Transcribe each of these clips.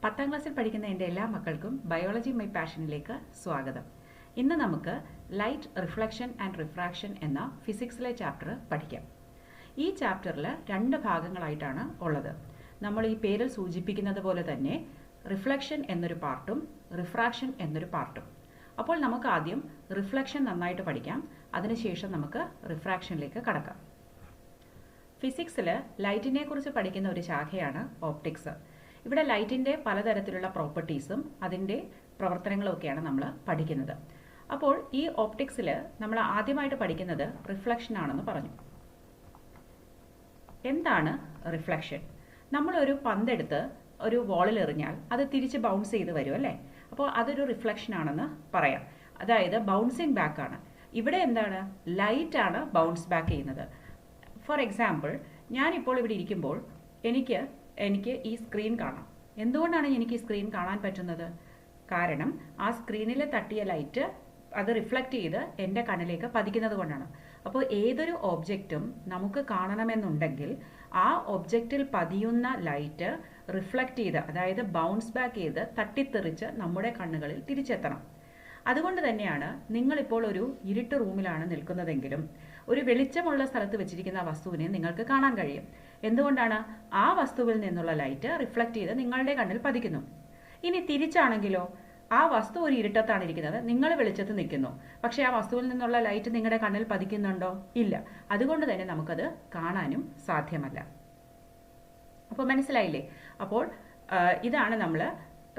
10ാം ക്ലാസ്സിൽ പഠിക്കുന്ന എൻ്റെ എല്ലാ മക്കൾക്കും ബയോളജി മൈ പാഷനിലേക്ക് സ്വാഗതം. ഇന്ന് നമുക്ക് ലൈറ്റ് റിഫ്ലക്ഷൻ ആൻഡ് റിഫ്രാക്ഷൻ എന്ന ഫിസിക്സിലെ ചാപ്റ്റർ പഠിക്കാം. ഈ ചാപ്റ്ററിൽ 2 ഭാഗങ്ങളായിട്ടാണ് ഉള്ളത്. നമ്മൾ ഈ പേരിൽ സൂചിപ്പിക്കുന്നത് പോലെ തന്നെ റിഫ്ലക്ഷൻ എന്നൊരു പാർട്ടും റിഫ്രാക്ഷൻ എന്നൊരു പാർട്ടും. അപ്പോൾ നമുക്ക് ആദ്യം റിഫ്ലക്ഷൻ നന്നായിട്ട് പഠിക്കാം, അതിനുശേഷം നമുക്ക് റിഫ്രാക്ഷനിലേക്ക് കടക്കാം. ഫിസിക്സിൽ ലൈറ്റിനെ കുറിച്ച് പഠിക്കുന്ന ഒരു ശാഖയാണ് ഓപ്റ്റിക്സ്. ഇവിടെ ലൈറ്റിൻ്റെ പലതരത്തിലുള്ള പ്രോപ്പർട്ടീസും അതിൻ്റെ പ്രവർത്തനങ്ങളും ഒക്കെയാണ് നമ്മൾ പഠിക്കുന്നത്. അപ്പോൾ ഈ ഓപ്റ്റിക്സിൽ നമ്മൾ ആദ്യമായിട്ട് പഠിക്കുന്നത് റിഫ്ലക്ഷൻ ആണെന്ന് പറഞ്ഞു. എന്താണ് റിഫ്ലക്ഷൻ? നമ്മളൊരു പന്തെടുത്ത് ഒരു വോളിൽ എറിഞ്ഞാൽ അത് തിരിച്ച് ബൗൺസ് ചെയ്ത് വരും അല്ലേ? അപ്പോൾ അതൊരു റിഫ്ലക്ഷൻ ആണെന്ന് പറയാം. അതായത് ബൗൺസിങ് ബാക്ക് ആണ്. ഇവിടെ എന്താണ്? ലൈറ്റ് ആണ് ബൗൺസ് ബാക്ക് ചെയ്യുന്നത്. ഫോർ എക്സാമ്പിൾ, ഞാനിപ്പോൾ ഇവിടെ ഇരിക്കുമ്പോൾ എനിക്ക് ഈ സ്ക്രീൻ കാണാം. എന്തുകൊണ്ടാണ് എനിക്ക് ഈ സ്ക്രീൻ കാണാൻ പറ്റുന്നത്? കാരണം ആ സ്ക്രീനിൽ തട്ടിയ ലൈറ്റ് അത് റിഫ്ലക്റ്റ് ചെയ്ത് എൻ്റെ കണ്ണിലേക്ക് പതിക്കുന്നത് കൊണ്ടാണ്. അപ്പോൾ ഏതൊരു ഒബ്ജക്റ്റും നമുക്ക് കാണണമെന്നുണ്ടെങ്കിൽ ആ ഒബ്ജക്റ്റിൽ പതിയുന്ന ലൈറ്റ് റിഫ്ലക്റ്റ് ചെയ്ത്, അതായത് ബൗൺസ് ബാക്ക് ചെയ്ത് തട്ടിത്തെറിച്ച് നമ്മുടെ കണ്ണുകളിൽ തിരിച്ചെത്തണം. അതുകൊണ്ട് തന്നെയാണ് നിങ്ങളിപ്പോൾ ഒരു ഇരുട്ട് റൂമിലാണ് നിൽക്കുന്നതെങ്കിലും ഒരു വെളിച്ചമുള്ള സ്ഥലത്ത് വെച്ചിരിക്കുന്ന വസ്തുവിനെ നിങ്ങൾക്ക് കാണാൻ കഴിയും. എന്തുകൊണ്ടാണ്? ആ വസ്തുവിൽ നിന്നുള്ള ലൈറ്റ് റിഫ്ലക്റ്റ് ചെയ്ത് നിങ്ങളുടെ കണ്ണിൽ പതിക്കുന്നു. ഇനി തിരിച്ചാണെങ്കിലോ, ആ വസ്തു ഒരു ഇരുട്ടത്താണ് ഇരിക്കുന്നത്, നിങ്ങൾ വെളിച്ചത്ത് നിൽക്കുന്നു, പക്ഷേ ആ വസ്തുവിൽ നിന്നുള്ള ലൈറ്റ് നിങ്ങളുടെ കണ്ണിൽ പതിക്കുന്നുണ്ടോ? ഇല്ല. അതുകൊണ്ട് തന്നെ നമുക്കത് കാണാനും സാധ്യമല്ല. അപ്പോൾ മനസ്സിലായില്ലേ? അപ്പോൾ ഇതാണ് നമ്മൾ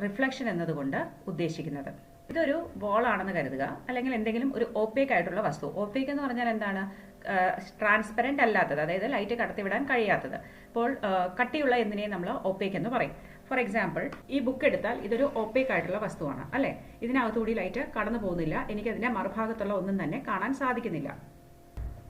റിഫ്ലക്ഷൻ എന്നതുകൊണ്ട് ഉദ്ദേശിക്കുന്നത്. ഇതൊരു ബോളാണെന്ന് കരുതുക, അല്ലെങ്കിൽ എന്തെങ്കിലും ഒരു ഓപ്പേക്ക് ആയിട്ടുള്ള വസ്തു. ഓപ്പേക്ക് എന്ന് പറഞ്ഞാൽ എന്താണ്? ട്രാൻസ്പെറന്റ് അല്ലാത്തത്, അതായത് ലൈറ്റ് കടത്തിവിടാൻ കഴിയാത്തത്. ഇപ്പോൾ കട്ടിയുള്ള എന്തിനേയും നമ്മൾ ഓപ്പേക്ക് എന്ന് പറയും. ഫോർ എക്സാമ്പിൾ, ഈ ബുക്ക് എടുത്താൽ ഇതൊരു ഓപ്പേക്ക് ആയിട്ടുള്ള വസ്തുവാണ് അല്ലേ? ഇതിനകത്തുകൂടി ലൈറ്റ് കടന്നു പോകുന്നില്ല, എനിക്കതിന്റെ മറുഭാഗത്തുള്ള ഒന്നും തന്നെ കാണാൻ സാധിക്കുന്നില്ല.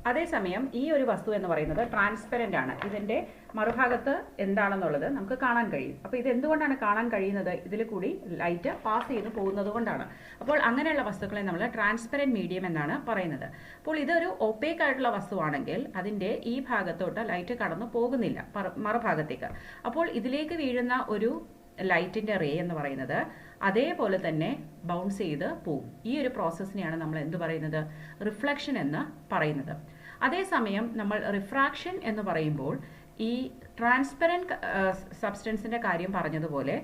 അതേസമയം ഈ ഒരു വസ്തു എന്ന് പറയുന്നത് ട്രാൻസ്പെറന്റ് ആണ്. ഇതിന്റെ മറുഭാഗത്ത് എന്താണെന്നുള്ളത് നമുക്ക് കാണാൻ കഴിയും. അപ്പോൾ ഇത് എന്തുകൊണ്ടാണ് കാണാൻ കഴിയുന്നത്? ഇതിൽ കൂടി ലൈറ്റ് പാസ് ചെയ്ത് പോകുന്നത് കൊണ്ടാണ്. അപ്പോൾ അങ്ങനെയുള്ള വസ്തുക്കളെ നമ്മൾ ട്രാൻസ്പെറന്റ് മീഡിയം എന്നാണ് പറയുന്നത്. അപ്പോൾ ഇതൊരു ഒപ്പേക്ക് ആയിട്ടുള്ള വസ്തുവാണെങ്കിൽ അതിന്റെ ഈ ഭാഗത്തോട്ട് ലൈറ്റ് കടന്നു പോകുന്നില്ല, മറുഭാഗത്തേക്ക്. അപ്പോൾ ഇതിലേക്ക് വീഴുന്ന ഒരു ലൈറ്റിന്റെ റേ എന്ന് പറയുന്നത് അതേപോലെ തന്നെ ബൗൺസ് ചെയ്ത് പോവും. ഈ ഒരു പ്രോസസ്സിനെയാണ് നമ്മൾ എന്ത് പറയുന്നത്? റിഫ്ലക്ഷൻ എന്ന് പറയുന്നത്. അതേസമയം നമ്മൾ റിഫ്രാക്ഷൻ എന്ന് പറയുമ്പോൾ ഈ ട്രാൻസ്പെറന്റ് സബ്സ്റ്റൻസിന്റെ കാര്യം പറഞ്ഞതുപോലെ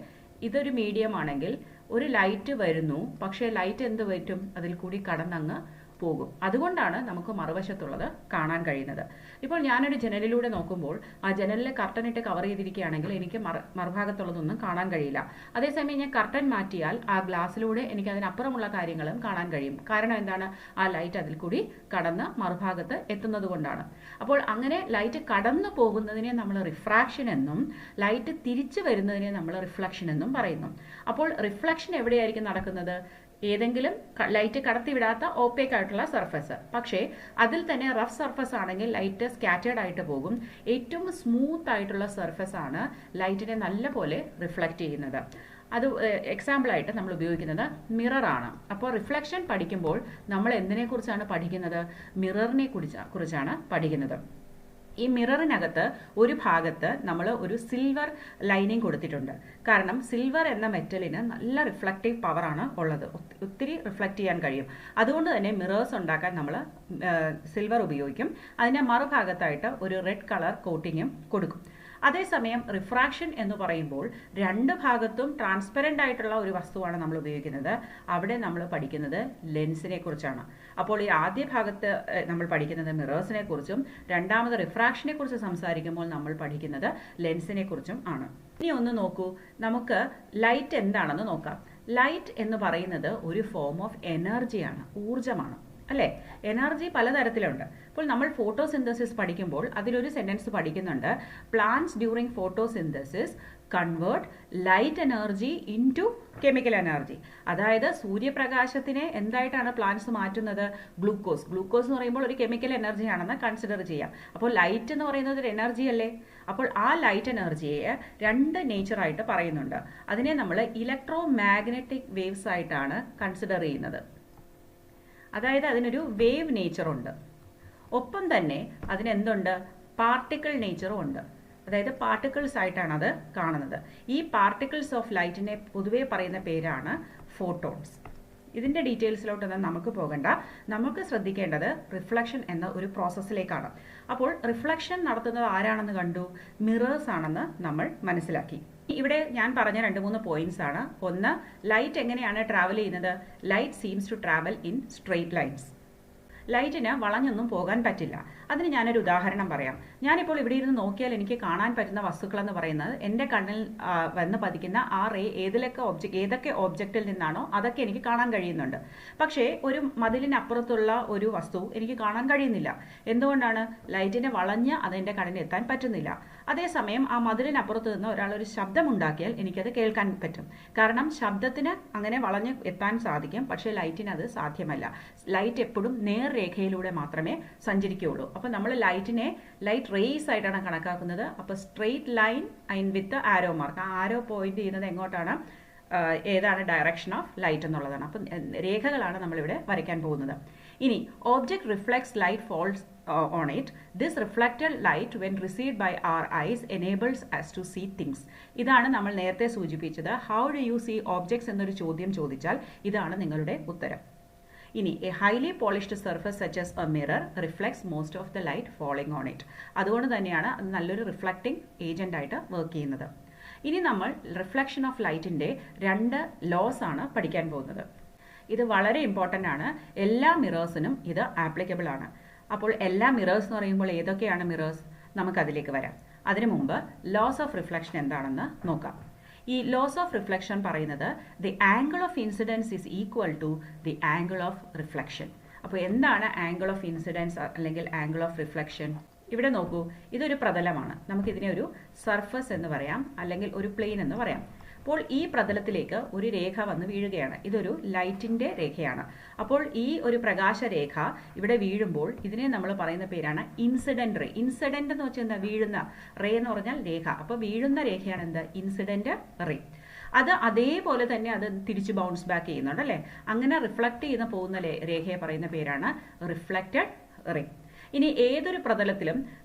ഇതൊരു മീഡിയം ആണെങ്കിൽ ഒരു ലൈറ്റ് വരുന്നു, പക്ഷേ ലൈറ്റ് എന്ത് പറ്റും? അതിൽ കൂടി കടന്നങ്ങ് പോകും. അതുകൊണ്ടാണ് നമുക്ക് മറുവശത്തുള്ളത് കാണാൻ കഴിയുന്നത്. ഇപ്പോൾ ഞാനൊരു ജനലിലൂടെ നോക്കുമ്പോൾ ആ ജനലിലെ കർട്ടൻ ഇട്ട് കവർ ചെയ്തിരിക്കുകയാണെങ്കിൽ എനിക്ക് മറുഭാഗത്തുള്ളതൊന്നും കാണാൻ കഴിയില്ല. അതേസമയം ഞാൻ കർട്ടൻ മാറ്റിയാൽ ആ ഗ്ലാസ്സിലൂടെ എനിക്ക് അതിനപ്പുറമുള്ള കാര്യങ്ങളും കാണാൻ കഴിയും. കാരണം എന്താണ്? ആ ലൈറ്റ് അതിൽ കൂടി കടന്ന് മറുഭാഗത്ത് എത്തുന്നത് കൊണ്ടാണ്. അപ്പോൾ അങ്ങനെ ലൈറ്റ് കടന്നു പോകുന്നതിനെ നമ്മൾ റിഫ്രാക്ഷൻ എന്നും ലൈറ്റ് തിരിച്ചു വരുന്നതിനെ നമ്മൾ റിഫ്ലക്ഷൻ എന്നും പറയുന്നു. അപ്പോൾ റിഫ്ലക്ഷൻ എവിടെയായിരിക്കും നടക്കുന്നത്? ഏതെങ്കിലും ലൈറ്റ് കടത്തിവിടാത്ത ഓപ്പേക്ക് ആയിട്ടുള്ള സർഫസ്. പക്ഷേ അതിൽ തന്നെ റഫ് സർഫസ് ആണെങ്കിൽ ലൈറ്റ് സ്കാറ്റേർഡ് ആയിട്ട് പോകും. ഏറ്റവും സ്മൂത്ത് ആയിട്ടുള്ള സർഫസ് ആണ് ലൈറ്റിനെ നല്ലപോലെ റിഫ്ലക്റ്റ് ചെയ്യുന്നത്. അത് എക്സാമ്പിളായിട്ട് നമ്മൾ ഉപയോഗിക്കുന്നത് മിററാണ്. അപ്പോൾ റിഫ്ലക്ഷൻ പഠിക്കുമ്പോൾ നമ്മൾ എന്തിനെ കുറിച്ചാണ് പഠിക്കുന്നത്? മിററിനെ കുറിച്ചാണ് പഠിക്കുന്നത്. ഈ മിററിനകത്ത് ഒരു ഭാഗത്ത് നമ്മൾ ഒരു സിൽവർ ലൈനിങ് കൊടുത്തിട്ടുണ്ട്. കാരണം സിൽവർ എന്ന മെറ്റലിന് നല്ല റിഫ്ലക്റ്റീവ് പവറാണ് ഉള്ളത്, ഒത്തിരി റിഫ്ലക്റ്റ് ചെയ്യാൻ കഴിയും. അതുകൊണ്ട് തന്നെ മിറേഴ്സ് ഉണ്ടാക്കാൻ നമ്മൾ സിൽവർ ഉപയോഗിക്കും. അതിൻ്റെ മറുഭാഗത്തായിട്ട് ഒരു റെഡ് കളർ കോട്ടിങ്ങും കൊടുക്കും. അതേസമയം റിഫ്രാക്ഷൻ എന്ന് പറയുമ്പോൾ 2 ഭാഗത്തും ട്രാൻസ്പെറന്റ് ആയിട്ടുള്ള ഒരു വസ്തുവാണ് നമ്മൾ ഉപയോഗിക്കുന്നത്. അവിടെ നമ്മൾ പഠിക്കുന്നത് ലെൻസിനെ കുറിച്ചാണ്. അപ്പോൾ ഈ ആദ്യ ഭാഗത്ത് നമ്മൾ പഠിക്കുന്നത് മിറേഴ്സിനെ കുറിച്ചും രണ്ടാമത് റിഫ്രാക്ഷനെ കുറിച്ച് സംസാരിക്കുമ്പോൾ നമ്മൾ പഠിക്കുന്നത് ലെൻസിനെ കുറിച്ചും ആണ്. ഇനി ഒന്ന് നോക്കൂ, നമുക്ക് ലൈറ്റ് എന്താണെന്ന് നോക്കാം. ലൈറ്റ് എന്ന് പറയുന്നത് ഒരു ഫോം ഓഫ് എനർജിയാണ്, ഊർജമാണ് അല്ലേ? എനർജി പലതരത്തിലുണ്ട്. ഇപ്പോൾ നമ്മൾ ഫോട്ടോസിന്തസിസ് പഠിക്കുമ്പോൾ അതിലൊരു സെന്റൻസ് പഠിക്കുന്നുണ്ട്, plants during photosynthesis convert light energy into chemical energy. അതായത് സൂര്യപ്രകാശത്തിനെ എന്തായിട്ടാണ് പ്ലാന്റ്സ് മാറ്റുന്നത്? ഗ്ലൂക്കോസ്. ഗ്ലൂക്കോസ് എന്ന് പറയുമ്പോൾ ഒരു കെമിക്കൽ എനർജി ആണെന്ന് കൺസിഡർ ചെയ്യാം. അപ്പോൾ ലൈറ്റ് എന്ന് പറയുന്നത് ഒരു എനർജി അല്ലേ? അപ്പോൾ ആ ലൈറ്റ് എനർജിയെ 2 നേച്ചറായിട്ട് പറയുന്നുണ്ട്. അതിനെ നമ്മൾ ഇലക്ട്രോ മാഗ്നറ്റിക് വേവ്സ് ആയിട്ടാണ് കൺസിഡർ ചെയ്യുന്നത്. അതായത് അതിനൊരു വേവ് നേച്ചർ ഉണ്ട്, ഒപ്പം തന്നെ അതിനെന്തുണ്ട്? പാർട്ടിക്കിൾ നേച്ചറും ഉണ്ട്. അതായത് പാർട്ടിക്കിൾസ് ആയിട്ടാണ് അത് കാണുന്നത്. ഈ പാർട്ടിക്കിൾസ് ഓഫ് ലൈറ്റിനെ പൊതുവെ പറയുന്ന പേരാണ് ഫോട്ടോൺസ്. ഇതിൻ്റെ ഡീറ്റെയിൽസിലോട്ടൊന്നും നമുക്ക് പോകണ്ട. നമുക്ക് ശ്രദ്ധിക്കേണ്ടത് റിഫ്ലക്ഷൻ എന്ന ഒരു പ്രോസസ്സിലേക്കാണ്. അപ്പോൾ റിഫ്ലക്ഷൻ നടത്തുന്നത് ആരാണെന്ന് കണ്ടു? മിറേഴ്സ് ആണെന്ന് നമ്മൾ മനസ്സിലാക്കി. ഇവിടെ ഞാൻ പറഞ്ഞ 2-3 പോയിന്റ്സ് ആണ്. ഒന്ന്, ലൈറ്റ് എങ്ങനെയാണ് ട്രാവൽ ചെയ്യുന്നത്? Light seems to travel in straight lines. ലൈറ്റിന് വളഞ്ഞൊന്നും പോകാൻ പറ്റില്ല. അതിന് ഞാനൊരു ഉദാഹരണം പറയാം. ഞാനിപ്പോൾ ഇവിടെ ഇരുന്ന് നോക്കിയാൽ എനിക്ക് കാണാൻ പറ്റുന്ന വസ്തുക്കൾ എന്ന് പറയുന്നത് എൻ്റെ കണ്ണിൽ വന്ന് പതിക്കുന്ന ആ റേ ഏതൊക്കെ ഓബ്ജക്റ്റിൽ നിന്നാണോ അതൊക്കെ എനിക്ക് കാണാൻ കഴിയുന്നുണ്ട്. പക്ഷേ ഒരു മതിലിനപ്പുറത്തുള്ള ഒരു വസ്തു എനിക്ക് കാണാൻ കഴിയുന്നില്ല. എന്തുകൊണ്ടാണ്? ലൈറ്റിനെ വളഞ്ഞ് അതെൻ്റെ കണ്ണിന് എത്താൻ പറ്റുന്നില്ല. അതേസമയം ആ മതിലിനപ്പുറത്ത് നിന്ന് ഒരാൾ ഒരു ശബ്ദമുണ്ടാക്കിയാൽ എനിക്കത് കേൾക്കാൻ പറ്റും. കാരണം ശബ്ദത്തിന് അങ്ങനെ വളഞ്ഞ് എത്താൻ സാധിക്കും, പക്ഷേ ലൈറ്റിന് അത് സാധ്യമല്ല. ലൈറ്റ് എപ്പോഴും നേർരേഖയിലൂടെ മാത്രമേ സഞ്ചരിക്കുകയുള്ളൂ. അപ്പോൾ നമ്മൾ ലൈറ്റ് റേസ് ആയിട്ടാണ് കണക്കാക്കുന്നത്. അപ്പോൾ straight line with arrow mark. ആ ആരോ പോയിന്റ് ചെയ്യുന്നത് എങ്ങോട്ടാണ്? ഏതാണ് ഡയറക്ഷൻ ഓഫ് ലൈറ്റ് എന്നുള്ളതാണ്. അപ്പം രേഖകളാണ് നമ്മളിവിടെ വരയ്ക്കാൻ പോകുന്നത്. ഇനി object reflects light false on it. This reflected light when received by our eyes enables us to see things. ഇതാണ് നമ്മൾ നേരത്തെ സൂചിപ്പിച്ചത്. How do you see objects എന്നൊരു ചോദ്യം ചോദിച്ചാൽ ഇതാണ് നിങ്ങളുടെ ഉത്തരം. ഇനി a highly polished surface such as a mirror reflects most of the light falling on it. അതുകൊണ്ട് തന്നെയാണ് അത് നല്ലൊരു റിഫ്ലക്റ്റിംഗ് ഏജന്റ് ആയിട്ട് വർക്ക് ചെയ്യുന്നത്. ഇനി നമ്മൾ റിഫ്ലക്ഷൻ ഓഫ് ലൈറ്റിന്റെ 2 ലോസ് ആണ് പഠിക്കാൻ പോകുന്നത്. ഇത് വളരെ ഇമ്പോർട്ടൻ്റ് ആണ്. എല്ലാ മിറേഴ്സിനും ഇത് ആപ്ലിക്കബിൾ ആണ്. അപ്പോൾ എല്ലാ മിറേഴ്സ് എന്ന് പറയുമ്പോൾ ഏതൊക്കെയാണ് മിറേഴ്സ്? നമുക്കതിലേക്ക് വരാം. അതിനു മുമ്പ് ലോസ് ഓഫ് റിഫ്ലക്ഷൻ എന്താണെന്ന് നോക്കാം. ഈ ലോസ് ഓഫ് റിഫ്ലക്ഷൻ പറയുന്നത് the angle of incidence is equal to the angle of reflection. അപ്പോൾ എന്താണ് ആംഗിൾ ഓഫ് ഇൻസിഡൻസ് അല്ലെങ്കിൽ ആംഗിൾ ഓഫ് റിഫ്ലക്ഷൻ? ഇവിടെ നോക്കൂ, ഇതൊരു പ്രതലമാണ്. നമുക്കിതിനെ ഒരു സർഫസ് എന്ന് പറയാം, അല്ലെങ്കിൽ ഒരു പ്ലെയിൻ എന്ന് പറയാം. അപ്പോൾ ഈ പ്രതലത്തിലേക്ക് ഒരു രേഖ വന്ന് വീഴുകയാണ്. ഇതൊരു ലൈറ്റിന്റെ രേഖയാണ്. അപ്പോൾ ഈ ഒരു പ്രകാശരേഖ ഇവിടെ വീഴുമ്പോൾ ഇതിനെ നമ്മൾ പറയുന്ന പേരാണ് ഇൻസിഡന്റ് റേ. ഇൻസിഡന്റ് എന്ന് വെച്ചാൽ എന്താ? വീഴുന്ന. റേ എന്ന് പറഞ്ഞാൽ രേഖ. അപ്പോൾ വീഴുന്ന രേഖയാണ് എന്ത്? Incident ray. അത് അതേപോലെ തന്നെ അത് തിരിച്ച് ബൗൺസ് ബാക്ക് ചെയ്യുന്നുണ്ട് അല്ലേ? അങ്ങനെ റിഫ്ലക്ട് ചെയ്യുന്ന പോകുന്ന രേഖയെ പറയുന്ന പേരാണ് റിഫ്ലക്റ്റഡ് റേ. ഇനി ഏതൊരു പ്രതലത്തിലും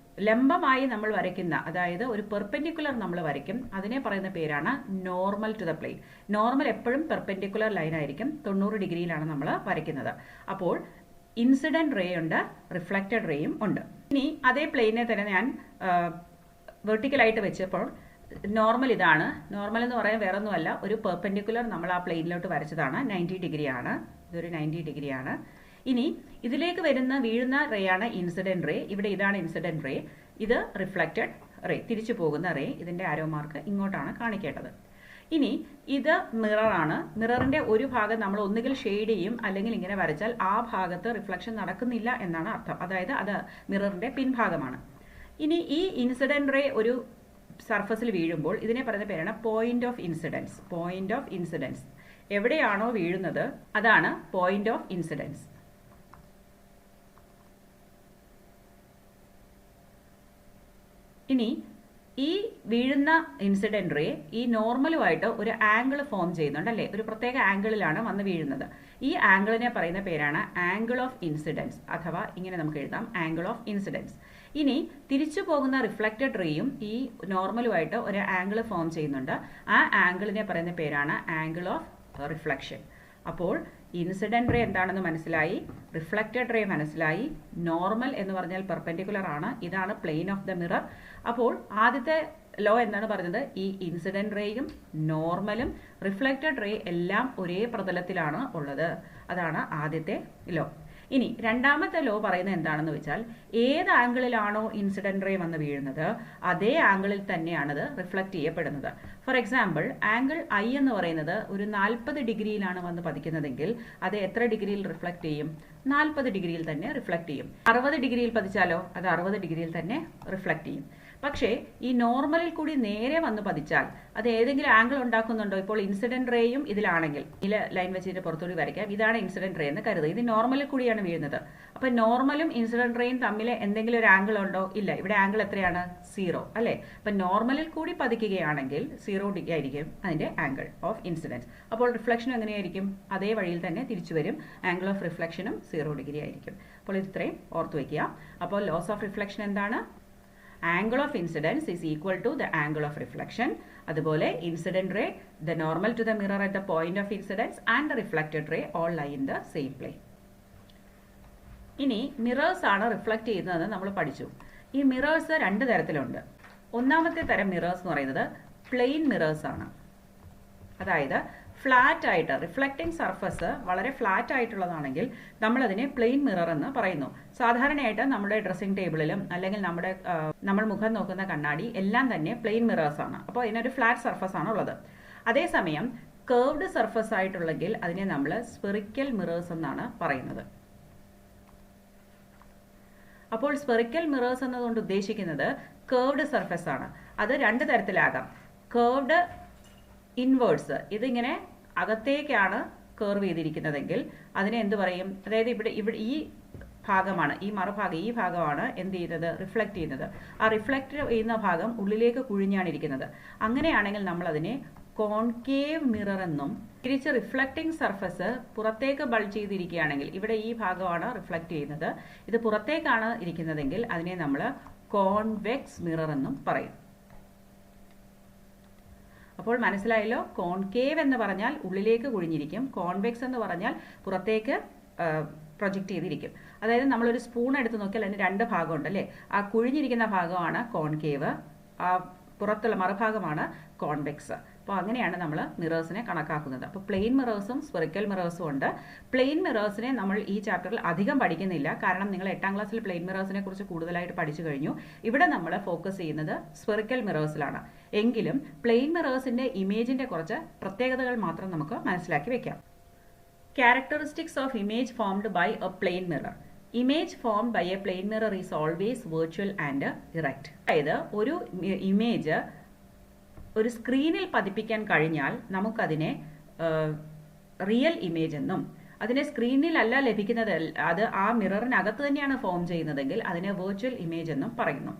ലംബമായി നമ്മൾ വരയ്ക്കുന്ന, അതായത് ഒരു പെർപെൻഡിക്കുലർ നമ്മൾ വരയ്ക്കും, അതിനെ പറയുന്ന പേരാണ് normal to the plane. Normal എപ്പോഴും പെർപെൻഡിക്കുലർ ലൈൻ ആയിരിക്കും. 90 ഡിഗ്രിയിലാണ് നമ്മൾ വരയ്ക്കുന്നത്. അപ്പോൾ ഇൻസിഡന്റ് റേ ഉണ്ട്, റിഫ്ലക്റ്റഡ് റേയും ഉണ്ട്. ഇനി അതേ പ്ലെയിനെ തന്നെ ഞാൻ വെർട്ടിക്കലായിട്ട് വെച്ചപ്പോൾ നോർമൽ ഇതാണ്. നോർമൽ എന്ന് പറയാൻ വേറെ ഒന്നുമല്ല, ഒരു പെർപെൻഡിക്കുലർ നമ്മൾ ആ പ്ലെയിനിലോട്ട് വരച്ചതാണ്. 90 ഡിഗ്രിയാണ്. ഇതൊരു 90 ഡിഗ്രിയാണ്. ഇനി ഇതിലേക്ക് വീഴുന്ന റേ ആണ് ഇൻസിഡന്റ് റേ. ഇവിടെ ഇതാണ് ഇൻസിഡന്റ് റേ, ഇത് റിഫ്ലക്റ്റഡ് റേ, തിരിച്ചു പോകുന്ന റേ. ഇതിന്റെ ആരോ മാർക്ക് ഇങ്ങോട്ടാണ് കാണിക്കേണ്ടത്. ഇനി ഇത് മിററാണ്. മിററിന്റെ ഒരു ഭാഗം നമ്മൾ ഒന്നുകിൽ ഷെയ്ഡ് ചെയ്യും, അല്ലെങ്കിൽ ഇങ്ങനെ വരച്ചാൽ ആ ഭാഗത്ത് റിഫ്ലക്ഷൻ നടക്കുന്നില്ല എന്നാണ് അർത്ഥം. അതായത് അത് മിററിന്റെ പിൻഭാഗമാണ്. ഇനി ഈ ഇൻസിഡന്റ് റേ ഒരു സർഫസിൽ വീഴുമ്പോൾ ഇതിനെ പറയുന്ന പേരാണ് point of incidents. Point of incidents എവിടെയാണോ വീഴുന്നത് അതാണ് പോയിന്റ് ഓഫ് ഇൻസിഡൻസ്. ഇനി ഈ വീഴുന്ന ഇൻസിഡന്റ് റേ ഈ നോർമലുമായിട്ട് ഒരു ആംഗിൾ ഫോം ചെയ്യുന്നുണ്ട് അല്ലേ? ഒരു പ്രത്യേക ആംഗിളിലാണ് വന്ന് വീഴുന്നത്. ഈ ആംഗിളിനെ പറയുന്ന പേരാണ് ആംഗിൾ ഓഫ് ഇൻസിഡൻസ്, അഥവാ ഇങ്ങനെ നമുക്ക് എഴുതാം, ആംഗിൾ ഓഫ് ഇൻസിഡൻസ്. ഇനി തിരിച്ചു പോകുന്ന റിഫ്ലക്റ്റഡ് റേയും ഈ നോർമലുമായിട്ട് ഒരു ആംഗിൾ ഫോം ചെയ്യുന്നുണ്ട്. ആ ആംഗിളിനെ പറയുന്ന പേരാണ് ആംഗിൾ ഓഫ് റിഫ്ലക്ഷൻ. അപ്പോൾ ഇൻസിഡന്റ് റേ എന്താണെന്ന് മനസ്സിലായി, റിഫ്ലക്റ്റഡ് റേ മനസ്സിലായി, നോർമൽ എന്ന് പറഞ്ഞാൽ പെർപെൻഡിക്കുലർ ആണ്, ഇതാണ് പ്ലെയിൻ ഓഫ് ദ മിറർ. അപ്പോൾ ആദ്യത്തെ ലോ എന്താണ് പറഞ്ഞത്? ഈ ഇൻസിഡന്റ് റേയും നോർമലും റിഫ്ലക്റ്റഡ് റേ എല്ലാം ഒരേ പ്രതലത്തിലാണ് ഉള്ളത്. അതാണ് ആദ്യത്തെ ലോ. ഇനി രണ്ടാമത്തെ ലോ പറയുന്നത് എന്താണെന്ന് വെച്ചാൽ ഏത് ആംഗിളിലാണോ ഇൻസിഡന്റ് റേ വന്ന് വീഴുന്നത് അതേ ആംഗിളിൽ തന്നെയാണത് റിഫ്ലക്ട് ചെയ്യപ്പെടുന്നത്. ഫോർ എക്സാമ്പിൾ, ആംഗിൾ ഐ എന്ന് പറയുന്നത് ഒരു 40 ഡിഗ്രിയിലാണ് വന്ന് പതിക്കുന്നതെങ്കിൽ അത് എത്ര ഡിഗ്രിയിൽ റിഫ്ലക്ട് ചെയ്യും? 40 ഡിഗ്രിയിൽ തന്നെ റിഫ്ലക്ട് ചെയ്യും. 60 ഡിഗ്രിയിൽ പതിച്ചാലോ അത് 60 ഡിഗ്രിയിൽ തന്നെ റിഫ്ലക്ട് ചെയ്യും. പക്ഷേ ഈ നോർമലിൽ കൂടി നേരെ വന്ന് പതിച്ചാൽ അത് ഏതെങ്കിലും ആംഗിൾ ഉണ്ടാക്കുന്നുണ്ടോ? ഇപ്പോൾ ഇൻസിഡന്റ് റേയും ഇതിലാണെങ്കിൽ ഇതിൽ ലൈൻ വെച്ചിട്ട് പുറത്തുകൂടി വരയ്ക്കാം. ഇതാണ് ഇൻസിഡന്റ് റേ എന്ന് കരുതുക. ഇത് നോർമലിൽ കൂടിയാണ് വീഴുന്നത്. അപ്പൊ നോർമലും ഇൻസിഡന്റ് റേയും തമ്മിൽ എന്തെങ്കിലും ഒരു ആംഗിൾ ഉണ്ടോ? ഇല്ല. ഇവിടെ ആംഗിൾ എത്രയാണ്? 0 അല്ലേ? അപ്പൊ നോർമലിൽ കൂടി പതിക്കുകയാണെങ്കിൽ 0 ഡിഗ്രി ആയിരിക്കും അതിന്റെ ആംഗിൾ ഓഫ് ഇൻസിഡൻസ്. അപ്പോൾ റിഫ്ലക്ഷനും എങ്ങനെയായിരിക്കും? അതേ വഴിയിൽ തന്നെ തിരിച്ചു വരും. ആംഗിൾ ഓഫ് റിഫ്ലക്ഷനും 0 ഡിഗ്രി ആയിരിക്കും. അപ്പോൾ ഇത് ഇത്രയും ഓർത്തു വയ്ക്കുക. അപ്പോൾ ലോസ് ഓഫ് റിഫ്ലക്ഷൻ എന്താണ്? Angle of incidence is equal to the angle of reflection. അതുപോലെ incident ray, the normal to the mirror at the point of incidence and the reflected ray all lie in the same plane. ഇനി mirrors ആണ് reflect ചെയ്യുന്നതെന്ന് നമ്മൾ പഠിച്ചു. ഈ mirrors രണ്ട് തരത്തിലുണ്ട്. ഒന്നാമത്തെ തരം മിറേഴ്സ് എന്ന് പറയുന്നത് പ്ലെയിൻ മിറേഴ്സ് ആണ്. അതായത് ഫ്ലാറ്റ് ആയിട്ട് റിഫ്ലക്റ്റിംഗ് സർഫസ് വളരെ ഫ്ലാറ്റ് ആയിട്ടുള്ളതാണെങ്കിൽ നമ്മളതിനെ പ്ലെയിൻ മിറർ എന്ന് പറയുന്നു. സാധാരണയായിട്ട് നമ്മുടെ ഡ്രസ്സിംഗ് ടേബിളിലും അല്ലെങ്കിൽ നമ്മൾ മുഖം നോക്കുന്ന കണ്ണാടി എല്ലാം തന്നെ പ്ലെയിൻ മിറേഴ്സ് ആണ്. അപ്പോൾ ഇതിനൊരു ഫ്ലാറ്റ് സർഫസ് ആണ് ഉള്ളത്. അതേസമയം കേർവ്ഡ് സർഫസ് ആയിട്ടുള്ളെങ്കിൽ അതിനെ നമ്മൾ സ്ഫെറിക്കൽ മിറേഴ്സ് എന്നാണ് പറയുന്നത്. അപ്പോൾ സ്ഫെറിക്കൽ മിറേഴ്സ് എന്നതുകൊണ്ട് ഉദ്ദേശിക്കുന്നത് കേർവ്ഡ് സർഫസ് ആണ്. അത് രണ്ട് തരത്തിലാകാം. കേർവ്ഡ് ഇൻവേർട്സ്, ഇതിങ്ങനെ അകത്തേക്കാണ് കേർവ് ചെയ്തിരിക്കുന്നതെങ്കിൽ അതിനെ എന്ത് പറയും? അതായത് ഇവിടെ ഈ ഭാഗമാണ്, ഈ മറുഭാഗം, ഈ ഭാഗമാണ് എന്ത് ചെയ്യുന്നത്? റിഫ്ലക്ട് ചെയ്യുന്നത്. ആ റിഫ്ലക്ട് ചെയ്യുന്ന ഭാഗം ഉള്ളിലേക്ക് കുഴിഞ്ഞാണ് ഇരിക്കുന്നത്. അങ്ങനെയാണെങ്കിൽ നമ്മൾ അതിനെ കോൺകേവ് മിറർ എന്നും, തിരിച്ച് റിഫ്ലക്റ്റിംഗ് സർഫസ് പുറത്തേക്ക് ബൾജ് ചെയ്തിരിക്കുകയാണെങ്കിൽ ഇവിടെ ഈ ഭാഗമാണ് റിഫ്ലക്ട് ചെയ്യുന്നത്, ഇത് പുറത്തേക്കാണ് ഇരിക്കുന്നതെങ്കിൽ അതിനെ നമ്മൾ കോൺവെക്സ് മിറർ എന്നും പറയും. അപ്പോൾ മനസ്സിലായല്ലോ, കോൺകേവ് എന്ന് പറഞ്ഞാൽ ഉള്ളിലേക്ക് കുഴിഞ്ഞിരിക്കും, കോൺവെക്സ് എന്ന് പറഞ്ഞാൽ പുറത്തേക്ക് പ്രൊജക്റ്റ് ചെയ്തിരിക്കും. അതായത് നമ്മളൊരു സ്പൂൺ എടുത്ത് നോക്കിയാൽ അതിന് രണ്ട് ഭാഗമുണ്ട് അല്ലേ? ആ കുഴിഞ്ഞിരിക്കുന്ന ഭാഗമാണ് കോൺകേവ്, ആ പുറത്തുള്ള മറുഭാഗമാണ് കോൺവെക്സ്. അപ്പോൾ അങ്ങനെയാണ് നമ്മൾ മിറേഴ്സിനെ കണക്കാക്കുന്നത്. അപ്പോൾ പ്ലെയിൻ മിറേഴ്സും സ്ഫെറിക്കൽ മിറേഴ്സും ഉണ്ട്. പ്ലെയിൻ മിറേഴ്സിനെ നമ്മൾ ഈ ചാപ്റ്ററിൽ അധികം പഠിക്കുന്നില്ല, കാരണം നിങ്ങൾ 8ാം ക്ലാസ്സിൽ പ്ലെയിൻ മിറേഴ്സിനെ കുറിച്ച് കൂടുതലായിട്ട് പഠിച്ചു കഴിഞ്ഞു. ഇവിടെ നമ്മൾ ഫോക്കസ് ചെയ്യുന്നത് സ്ഫെറിക്കൽ മിറേഴ്സിലാണ്. എങ്കിലും പ്ലെയിൻ മിറേഴ്സിന്റെ ഇമേജിന്റെ കുറച്ച് പ്രത്യേകതകൾ മാത്രം നമുക്ക് മനസ്സിലാക്കി വെക്കാം. Characteristics of image formed by a plane mirror. Image formed by a plane mirror is always virtual and erect. അതായത് ഒരു ഇമേജ് ഒരു സ്ക്രീനിൽ പതിപ്പിക്കാൻ കഴിഞ്ഞാൽ നമുക്കതിനെ റിയൽ ഇമേജ് എന്നും, അതിനെ സ്ക്രീനിലല്ല ലഭിക്കുന്നത്, അത് ആ മിററിനകത്ത് തന്നെയാണ് ഫോം ചെയ്യുന്നതെങ്കിൽ അതിനെ വെർച്വൽ ഇമേജ് എന്നും പറയുന്നു.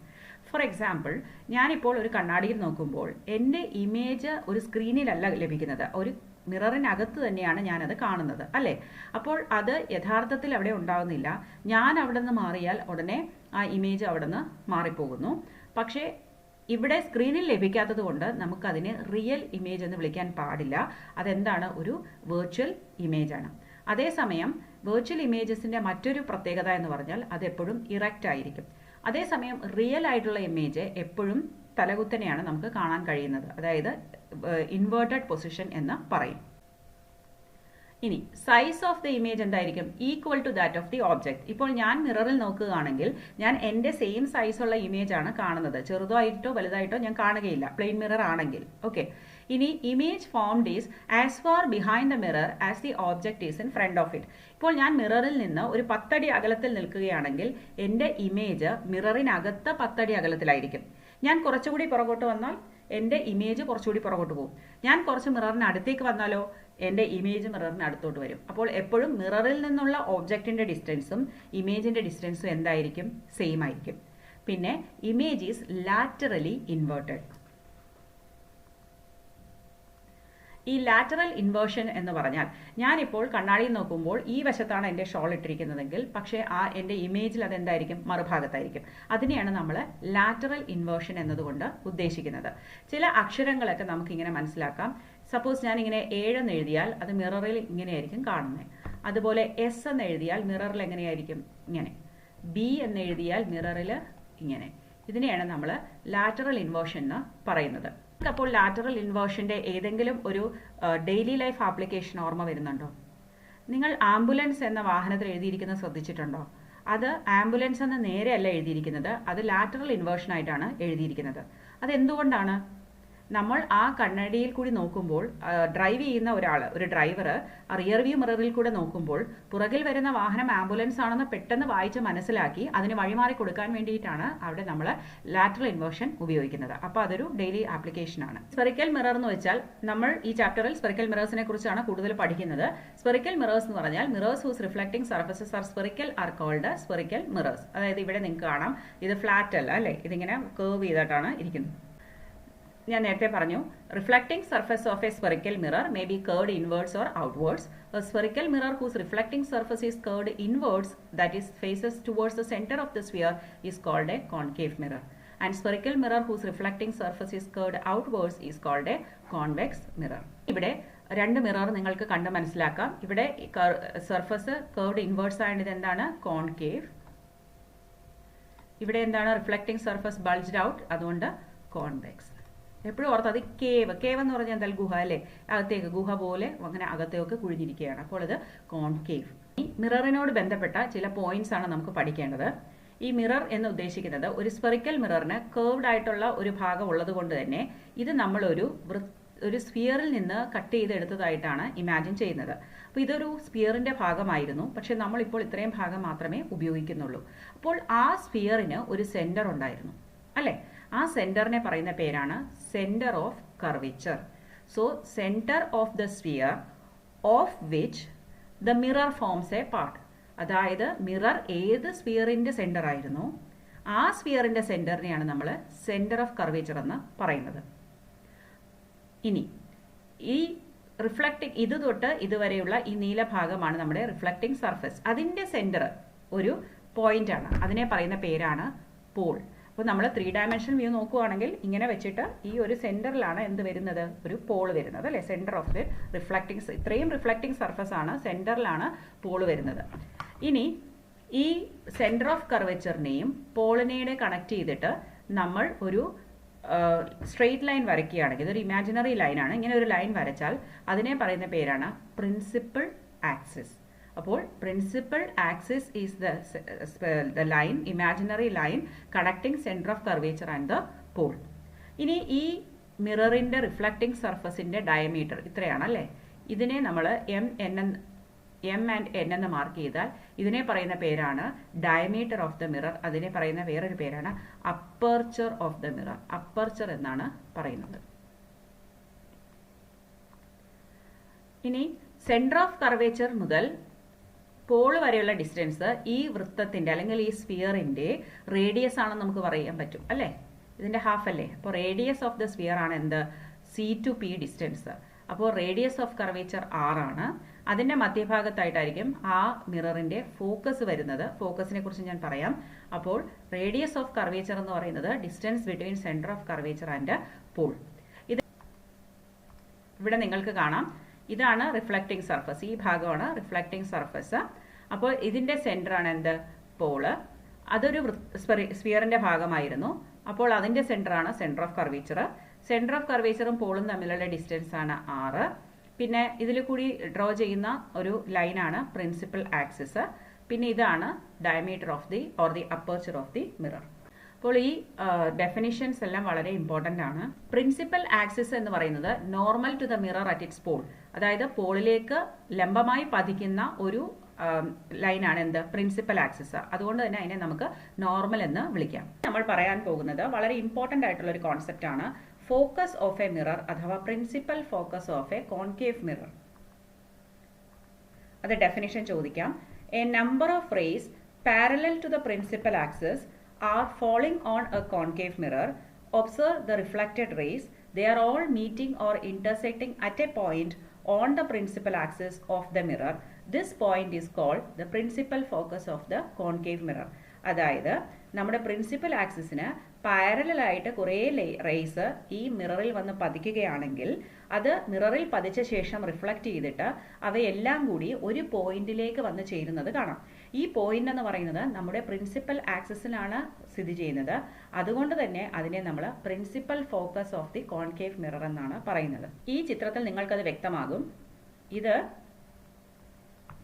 ഫോർ എക്സാമ്പിൾ, ഞാനിപ്പോൾ ഒരു കണ്ണാടിയിൽ നോക്കുമ്പോൾ എൻ്റെ ഇമേജ് ഒരു സ്ക്രീനിലല്ല ലഭിക്കുന്നത്, ഒരു മിററിനകത്ത് തന്നെയാണ് ഞാനത് കാണുന്നത് അല്ലേ? അപ്പോൾ അത് യഥാർത്ഥത്തിൽ അവിടെ ഉണ്ടാകുന്നില്ല. ഞാൻ അവിടെ നിന്ന് മാറിയാൽ ഉടനെ ആ ഇമേജ് അവിടെ നിന്ന് മാറിപ്പോകുന്നു. പക്ഷേ ഇവിടെ സ്ക്രീനിൽ ലഭിക്കാത്തത് കൊണ്ട് നമുക്കതിനെ റിയൽ ഇമേജ് എന്ന് വിളിക്കാൻ പാടില്ല. അതെന്താണ്? ഒരു വെർച്വൽ ഇമേജ് ആണ്. അതേസമയം വെർച്വൽ ഇമേജസിന്റെ മറ്റൊരു പ്രത്യേകത എന്ന് പറഞ്ഞാൽ അത് എപ്പോഴും ഇറക്റ്റ് ആയിരിക്കും. അതേസമയം റിയൽ ആയിട്ടുള്ള ഇമേജ് എപ്പോഴും തലകുത്തനെയാണ് നമുക്ക് കാണാൻ കഴിയുന്നത്, അതായത് ഇൻവേർട്ടഡ് പൊസിഷൻ എന്ന് പറയും. ഇനി സൈസ് ഓഫ് ദ ഇമേജ് എന്തായിരിക്കും? Equal to that of the object. ഇപ്പോൾ ഞാൻ മിററിൽ നോക്കുകയാണെങ്കിൽ ഞാൻ എൻ്റെ സെയിം സൈസുള്ള ഇമേജ് ആണ് കാണുന്നത്, ചെറുതായിട്ടോ വലുതായിട്ടോ ഞാൻ കാണുകയില്ല പ്ലെയിൻ മിറർ ആണെങ്കിൽ. ഓക്കെ, ഇനി image formed is as far behind the mirror as the object is in front of it. ഇപ്പോൾ ഞാൻ മിററിൽ നിന്ന് ഒരു 10 അടി അകലത്തിൽ നിൽക്കുകയാണെങ്കിൽ എൻ്റെ ഇമേജ് മിററിനകത്ത് 10 അടി അകലത്തിലായിരിക്കും. ഞാൻ കുറച്ചുകൂടി പുറകോട്ട് വന്നാൽ എൻ്റെ ഇമേജ് കുറച്ചുകൂടി പുറകോട്ട് പോകും. ഞാൻ കുറച്ച് മിററിന് അടുത്തേക്ക് വന്നാലോ എൻ്റെ ഇമേജ് മിററിന് അടുത്തോട്ട് വരും. അപ്പോൾ എപ്പോഴും മിററിൽ നിന്നുള്ള ഓബ്ജക്റ്റിന്റെ ഡിസ്റ്റൻസും ഇമേജിന്റെ ഡിസ്റ്റൻസും എന്തായിരിക്കും? സെയിം ആയിരിക്കും. പിന്നെ ഇമേജ് ഈസ് ലാറ്ററലി ഇൻവേർട്ടഡ്. ഈ ലാറ്ററൽ ഇൻവേർഷൻ എന്ന് പറഞ്ഞാൽ ഞാനിപ്പോൾ കണ്ണാടിയിൽ നോക്കുമ്പോൾ ഈ വശത്താണ് എൻ്റെ ഷോൾ ഇട്ടിരിക്കുന്നതെങ്കിൽ പക്ഷേ എൻ്റെ ഇമേജിൽ അതെന്തായിരിക്കും? മറുഭാഗത്തായിരിക്കും. അതിനെയാണ് നമ്മൾ ലാറ്ററൽ ഇൻവേർഷൻ എന്നതുകൊണ്ട് ഉദ്ദേശിക്കുന്നത്. ചില അക്ഷരങ്ങളൊക്കെ നമുക്കിങ്ങനെ മനസ്സിലാക്കാം. സപ്പോസ് ഞാനിങ്ങനെ 7 എന്ന് എഴുതിയാൽ അത് മിററിൽ ഇങ്ങനെയായിരിക്കും കാണുന്നത്. അതുപോലെ എസ് എന്ന് എഴുതിയാൽ മിററിൽ എങ്ങനെയായിരിക്കും? ഇങ്ങനെ. ബി എന്ന് എഴുതിയാൽ മിററിൽ ഇങ്ങനെ. ഇതിനെയാണ് നമ്മൾ ലാറ്ററൽ ഇൻവേർഷൻ എന്ന് പറയുന്നത്. അപ്പോൾ ലാറ്ററൽ ഇൻവേർഷന്റെ ഏതെങ്കിലും ഒരു ഡെയിലി ലൈഫ് ആപ്ലിക്കേഷൻ ഓർമ്മ വരുന്നുണ്ടോ? നിങ്ങൾ ആംബുലൻസ് എന്ന വാഹനത്തിൽ എഴുതിയിരിക്കുന്നത് ശ്രദ്ധിച്ചിട്ടുണ്ടോ? അത് ആംബുലൻസ് എന്ന് നേരെയല്ല എഴുതിയിരിക്കുന്നത്, അത് ലാറ്ററൽ ഇൻവേർഷൻ ആയിട്ടാണ് എഴുതിയിരിക്കുന്നത്. അതെന്തുകൊണ്ടാണ്? നമ്മൾ ആ കണ്ണാടിയിൽ കൂടി നോക്കുമ്പോൾ ഡ്രൈവ് ചെയ്യുന്ന ഒരു ഡ്രൈവർ റിയർ വ്യൂ മിററിൽ കൂടെ നോക്കുമ്പോൾ പുറകിൽ വരുന്ന വാഹനം ആംബുലൻസ് ആണെന്ന് പെട്ടെന്ന് വായിച്ച് മനസ്സിലാക്കി അതിന് വഴിമാറി കൊടുക്കാൻ വേണ്ടിയിട്ടാണ് അവിടെ നമ്മൾ ലാറ്ററൽ ഇൻവേർഷൻ ഉപയോഗിക്കുന്നത്. അപ്പോൾ അതൊരു ഡെയിലി ആപ്ലിക്കേഷൻ ആണ്. സ്ഫെറിക്കൽ മിറർ എന്ന് വെച്ചാൽ നമ്മൾ ഈ ചാപ്റ്ററിൽ സ്ഫെറിക്കൽ മിറേഴ്സിനെ കുറിച്ചാണ് കൂടുതൽ പഠിക്കുന്നത്. സ്ഫെറിക്കൽ മിറേഴ്സ് എന്ന് പറഞ്ഞാൽ mirrors whose reflecting surfaces are spherical are called spherical mirrors. അതായത് ഇവിടെ നിങ്ങൾക്ക് കാണാം, ഇത് ഫ്ലാറ്റ് അല്ല അല്ലേ, ഇതിങ്ങനെ കേർവ് ചെയ്തിട്ടാണ് ഇരിക്കുന്നത്. ഞാൻ നേരത്തെ പറഞ്ഞു, reflecting surface of A spherical mirror may be curved inwards or outwards. A spherical mirror whose reflecting surface is curved inwards, that is faces towards the center of the sphere, is called a concave mirror. And spherical mirror whose reflecting surface is curved outwards is called a convex mirror. ഇവിടെ രണ്ട് mirror നിങ്ങൾക്ക് കണ്ട് മനസ്സിലാക്കാം. ഇവിടെ surface curved inwards ആയതുകൊണ്ട് ഇത് എന്താണ്? Concave. ഇവിടെ എന്താണ്? റിഫ്ലക്റ്റിംഗ് സർഫസ് ബൾജ്ഡ് ഔട്ട്, അതുകൊണ്ട് കോൺവെക്സ്. എപ്പോഴും ഓർത്ത് അത് കേവ്. കേവ് എന്ന് പറഞ്ഞാൽ എന്തായാലും ഗുഹ അല്ലേ? അകത്തേക്ക് ഗുഹ പോലെ അങ്ങനെ അകത്തേക്ക് കുഴിഞ്ഞിരിക്കുകയാണ്. അപ്പോൾ ഇത് കോൺകേവ്. ഈ മിററിനോട് ബന്ധപ്പെട്ട ചില പോയിന്റ്സ് ആണ് നമുക്ക് പഠിക്കേണ്ടത്. ഈ മിറർ എന്ന് ഉദ്ദേശിക്കുന്നത് ഒരു സ്ഫെറിക്കൽ മിററിന് കേർവ്ഡ് ആയിട്ടുള്ള ഒരു ഭാഗം ഉള്ളത് കൊണ്ട് തന്നെ ഇത് നമ്മളൊരു സ്ഫിയറിൽ നിന്ന് കട്ട് ചെയ്തെടുത്തതായിട്ടാണ് ഇമാജിൻ ചെയ്യുന്നത്. അപ്പോൾ ഇതൊരു സ്ഫിയറിന്റെ ഭാഗമായിരുന്നു, പക്ഷെ നമ്മളിപ്പോൾ ഇത്രയും ഭാഗം മാത്രമേ ഉപയോഗിക്കുന്നുള്ളൂ. അപ്പോൾ ആ സ്ഫിയറിന് ഒരു സെന്റർ ഉണ്ടായിരുന്നു അല്ലേ? ആ സെന്ററിനെ പറയുന്ന പേരാണ് centre of curvature. So centre of the sphere of which the mirror forms A part. അതായത് മിറർ ഏത് സ്ഫിയറിന്റെ സെന്റർ ആയിരുന്നു ആ സ്ഫിയറിന്റെ സെന്ററിനെയാണ് നമ്മൾ സെന്റർ ഓഫ് കർവേച്ചർ എന്ന് പറയുന്നത്. ഇനി ഈ റിഫ്ലക്റ്റിംഗ് ഇത് തൊട്ട് ഇതുവരെയുള്ള ഈ നീല ഭാഗമാണ് നമ്മുടെ റിഫ്ലക്റ്റിംഗ് സർഫസ്. അതിന്റെ സെന്റർ ഒരു പോയിന്റ് ആണ്, അതിനെ പറയുന്ന പേരാണ് പോൾ. അപ്പോൾ നമ്മൾ 3 ഡയമെൻഷൻ വ്യൂ നോക്കുകയാണെങ്കിൽ ഇങ്ങനെ വെച്ചിട്ട് ഈ ഒരു സെന്ററിലാണ് എന്ത് വരുന്നത്? ഒരു പോൾ വരുന്നത് അല്ലേ? സെന്റർ ഓഫ് ദി റിഫ്ലക്റ്റിംഗ്, ഇത്രയും റിഫ്ലക്റ്റിംഗ് സർഫസ് ആണ്, സെന്ററിലാണ് പോൾ വരുന്നത്. ഇനി ഈ സെന്റർ ഓഫ് കർവേച്ചറിനെയും പോളിനെയും കണക്ട് ചെയ്തിട്ട് നമ്മൾ ഒരു സ്ട്രെയിറ്റ് ലൈൻ വരയ്ക്കുകയാണെങ്കിൽ, ഇതൊരു ഇമാജിനറി ലൈനാണ്, ഇങ്ങനെ ഒരു ലൈൻ വരച്ചാൽ അതിനെ പറയുന്ന പേരാണ് പ്രിൻസിപ്പൽ ആക്സിസ്. അപ്പോൾ principal axis is the line, imaginary line connecting centre of curvature and the pole. ഇനി ഈ മിററിന്റെ റിഫ്ലക്റ്റിംഗ് സർഫസിന്റെ ഡയമീറ്റർ ഇത്രയാണ് അല്ലേ? ഇതിനെ നമ്മൾ എം ആൻഡ് എൻ എന്ന് മാർക്ക് ചെയ്താൽ ഇതിനെ പറയുന്ന പേരാണ് ഡയമീറ്റർ ഓഫ് ദ മിറർ. അതിനെ പറയുന്ന വേറൊരു പേരാണ് aperture of the mirror. Aperture എന്നാണ് പറയുന്നത്. ഇനി സെന്റർ ഓഫ് കർവേച്ചർ മുതൽ പോൾ വരെയുള്ള ഡിസ്റ്റൻസ് ഈ വൃത്തത്തിന്റെ അല്ലെങ്കിൽ ഈ സ്ഫിയറിന്റെ റേഡിയസ് ആണെന്ന് നമുക്ക് പറയാൻ പറ്റും അല്ലേ? ഇതിന്റെ ഹാഫ് അല്ലേ? അപ്പോൾ റേഡിയസ് ഓഫ് ദ സ്ഫിയർ ആണ് എന്ത്? C to P distance. അപ്പോൾ റേഡിയസ് ഓഫ് കർവേച്ചർ R ആണ്. അതിന്റെ മധ്യഭാഗത്തായിട്ടായിരിക്കും ആ മിററിന്റെ ഫോക്കസ് വരുന്നത്. ഫോക്കസിനെ കുറിച്ച് ഞാൻ പറയാം. അപ്പോൾ റേഡിയസ് ഓഫ് കർവേച്ചർ എന്ന് പറയുന്നത് distance between centre of curvature and pole. ഇത് ഇവിടെ നിങ്ങൾക്ക് കാണാം, ഇതാണ് റിഫ്ലക്റ്റിംഗ് സർഫസ്. ഈ ഭാഗമാണ് റിഫ്ലക്റ്റിംഗ് സർഫസ്. അപ്പോൾ ഇതിന്റെ സെന്റർ ആണ് എന്ത്? പോള്. അതൊരു സ്ഫിയറിന്റെ ഭാഗമായിരുന്നു. അപ്പോൾ അതിന്റെ സെന്റർ ആണ് centre of curvature. Centre of കർവേച്ചറും പോളും തമ്മിലുള്ള ഡിസ്റ്റൻസ് ആണ് R. പിന്നെ ഇതിൽ കൂടി ഡ്രോ ചെയ്യുന്ന ഒരു ലൈനാണ് പ്രിൻസിപ്പൽ ആക്സിസ്. പിന്നെ ഇതാണ് diameter of the aperture of the mirror. അപ്പോൾ ഈ ഡെഫിനിഷൻസ് എല്ലാം വളരെ ഇമ്പോർട്ടൻ്റ് ആണ്. പ്രിൻസിപ്പൽ ആക്സിസ് എന്ന് പറയുന്നത് normal to the mirror at its pole, അതായത് പോളിലേക്ക് ലംബമായി പതിക്കുന്ന ഒരു ലൈനാണ് എന്ത്? Principal axis. അതുകൊണ്ട് തന്നെ അതിനെ നമുക്ക് നോർമൽ എന്ന് വിളിക്കാം. നമ്മൾ പറയാൻ പോകുന്നത് വളരെ ഇമ്പോർട്ടൻ്റ് ആയിട്ടുള്ള ഒരു കോൺസെപ്റ്റ് ആണ്, ഫോക്കസ് ഓഫ് എ മിറർ അഥവാ principal focus of a concave mirror. അത് ഡെഫിനിഷൻ ചോദിക്കാം. A number of rays parallel to the principal axis are falling on a concave mirror. Observe the reflected rays. They are all meeting or intersecting at a point on the principal axis of the mirror. This point is called the principal focus of the concave mirror. അതായത് നമ്മുടെ principal ആക്സിസിന് പാരലായിട്ട് കുറേ raise ഈ മിററിൽ വന്ന് പതിക്കുകയാണെങ്കിൽ അത് മിററിൽ പതിച്ച ശേഷം reflect ചെയ്തിട്ട് അവയെല്ലാം കൂടി ഒരു പോയിന്റിലേക്ക് വന്ന് ചേരുന്നത് കാണാം. ഈ പോയിന്റ് എന്ന് പറയുന്നത് നമ്മുടെ പ്രിൻസിപ്പൽ ആക്സിസിലാണ് സ്ഥിതി ചെയ്യുന്നത്. അതുകൊണ്ട് തന്നെ അതിനെ നമ്മൾ principal focus of the concave mirror എന്നാണ് പറയുന്നത്. ഈ ചിത്രത്തിൽ നിങ്ങൾക്കത് വ്യക്തമാകും. ഇത്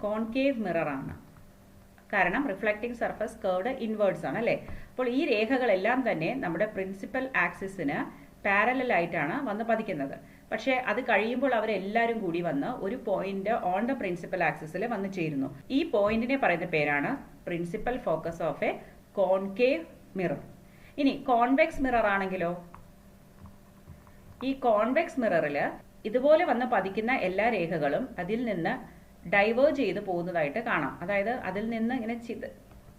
കോൺകേവ് മിറർ ആണ്, കാരണം റിഫ്ലക്റ്റിംഗ് സർഫസ് കർവ്ഡ് ഇൻവേർഡ്സ് ആണ് അല്ലേ? അപ്പോൾ ഈ രേഖകളെല്ലാം തന്നെ നമ്മുടെ പ്രിൻസിപ്പൽ ആക്സിസിന് പാരലൽ ആയിട്ടാണ് വന്ന് പതിക്കുന്നത്. പക്ഷേ അത് കഴിയുമ്പോൾ അവരെല്ലാവരും കൂടി വന്ന് ഒരു പോയിന്റ് ഓൺ ദ പ്രിൻസിപ്പൽ ആക്സിസിൽ വന്ന് ചേരുന്നു. ഈ പോയിന്റിനെ പറയുന്ന പേരാണ് principal focus of a concave mirror. ഇനി കോൺവെക്സ് മിറർ ആണെങ്കിലോ, ഈ കോൺവെക്സ് മിററിൽ ഇതുപോലെ വന്ന് പതിക്കുന്ന എല്ലാ രേഖകളും അതിൽ നിന്ന് ഡൈവേർജ് ചെയ്ത് പോകുന്നതായിട്ട് കാണാം. അതായത് അതിൽ നിന്ന് ഇങ്ങനെ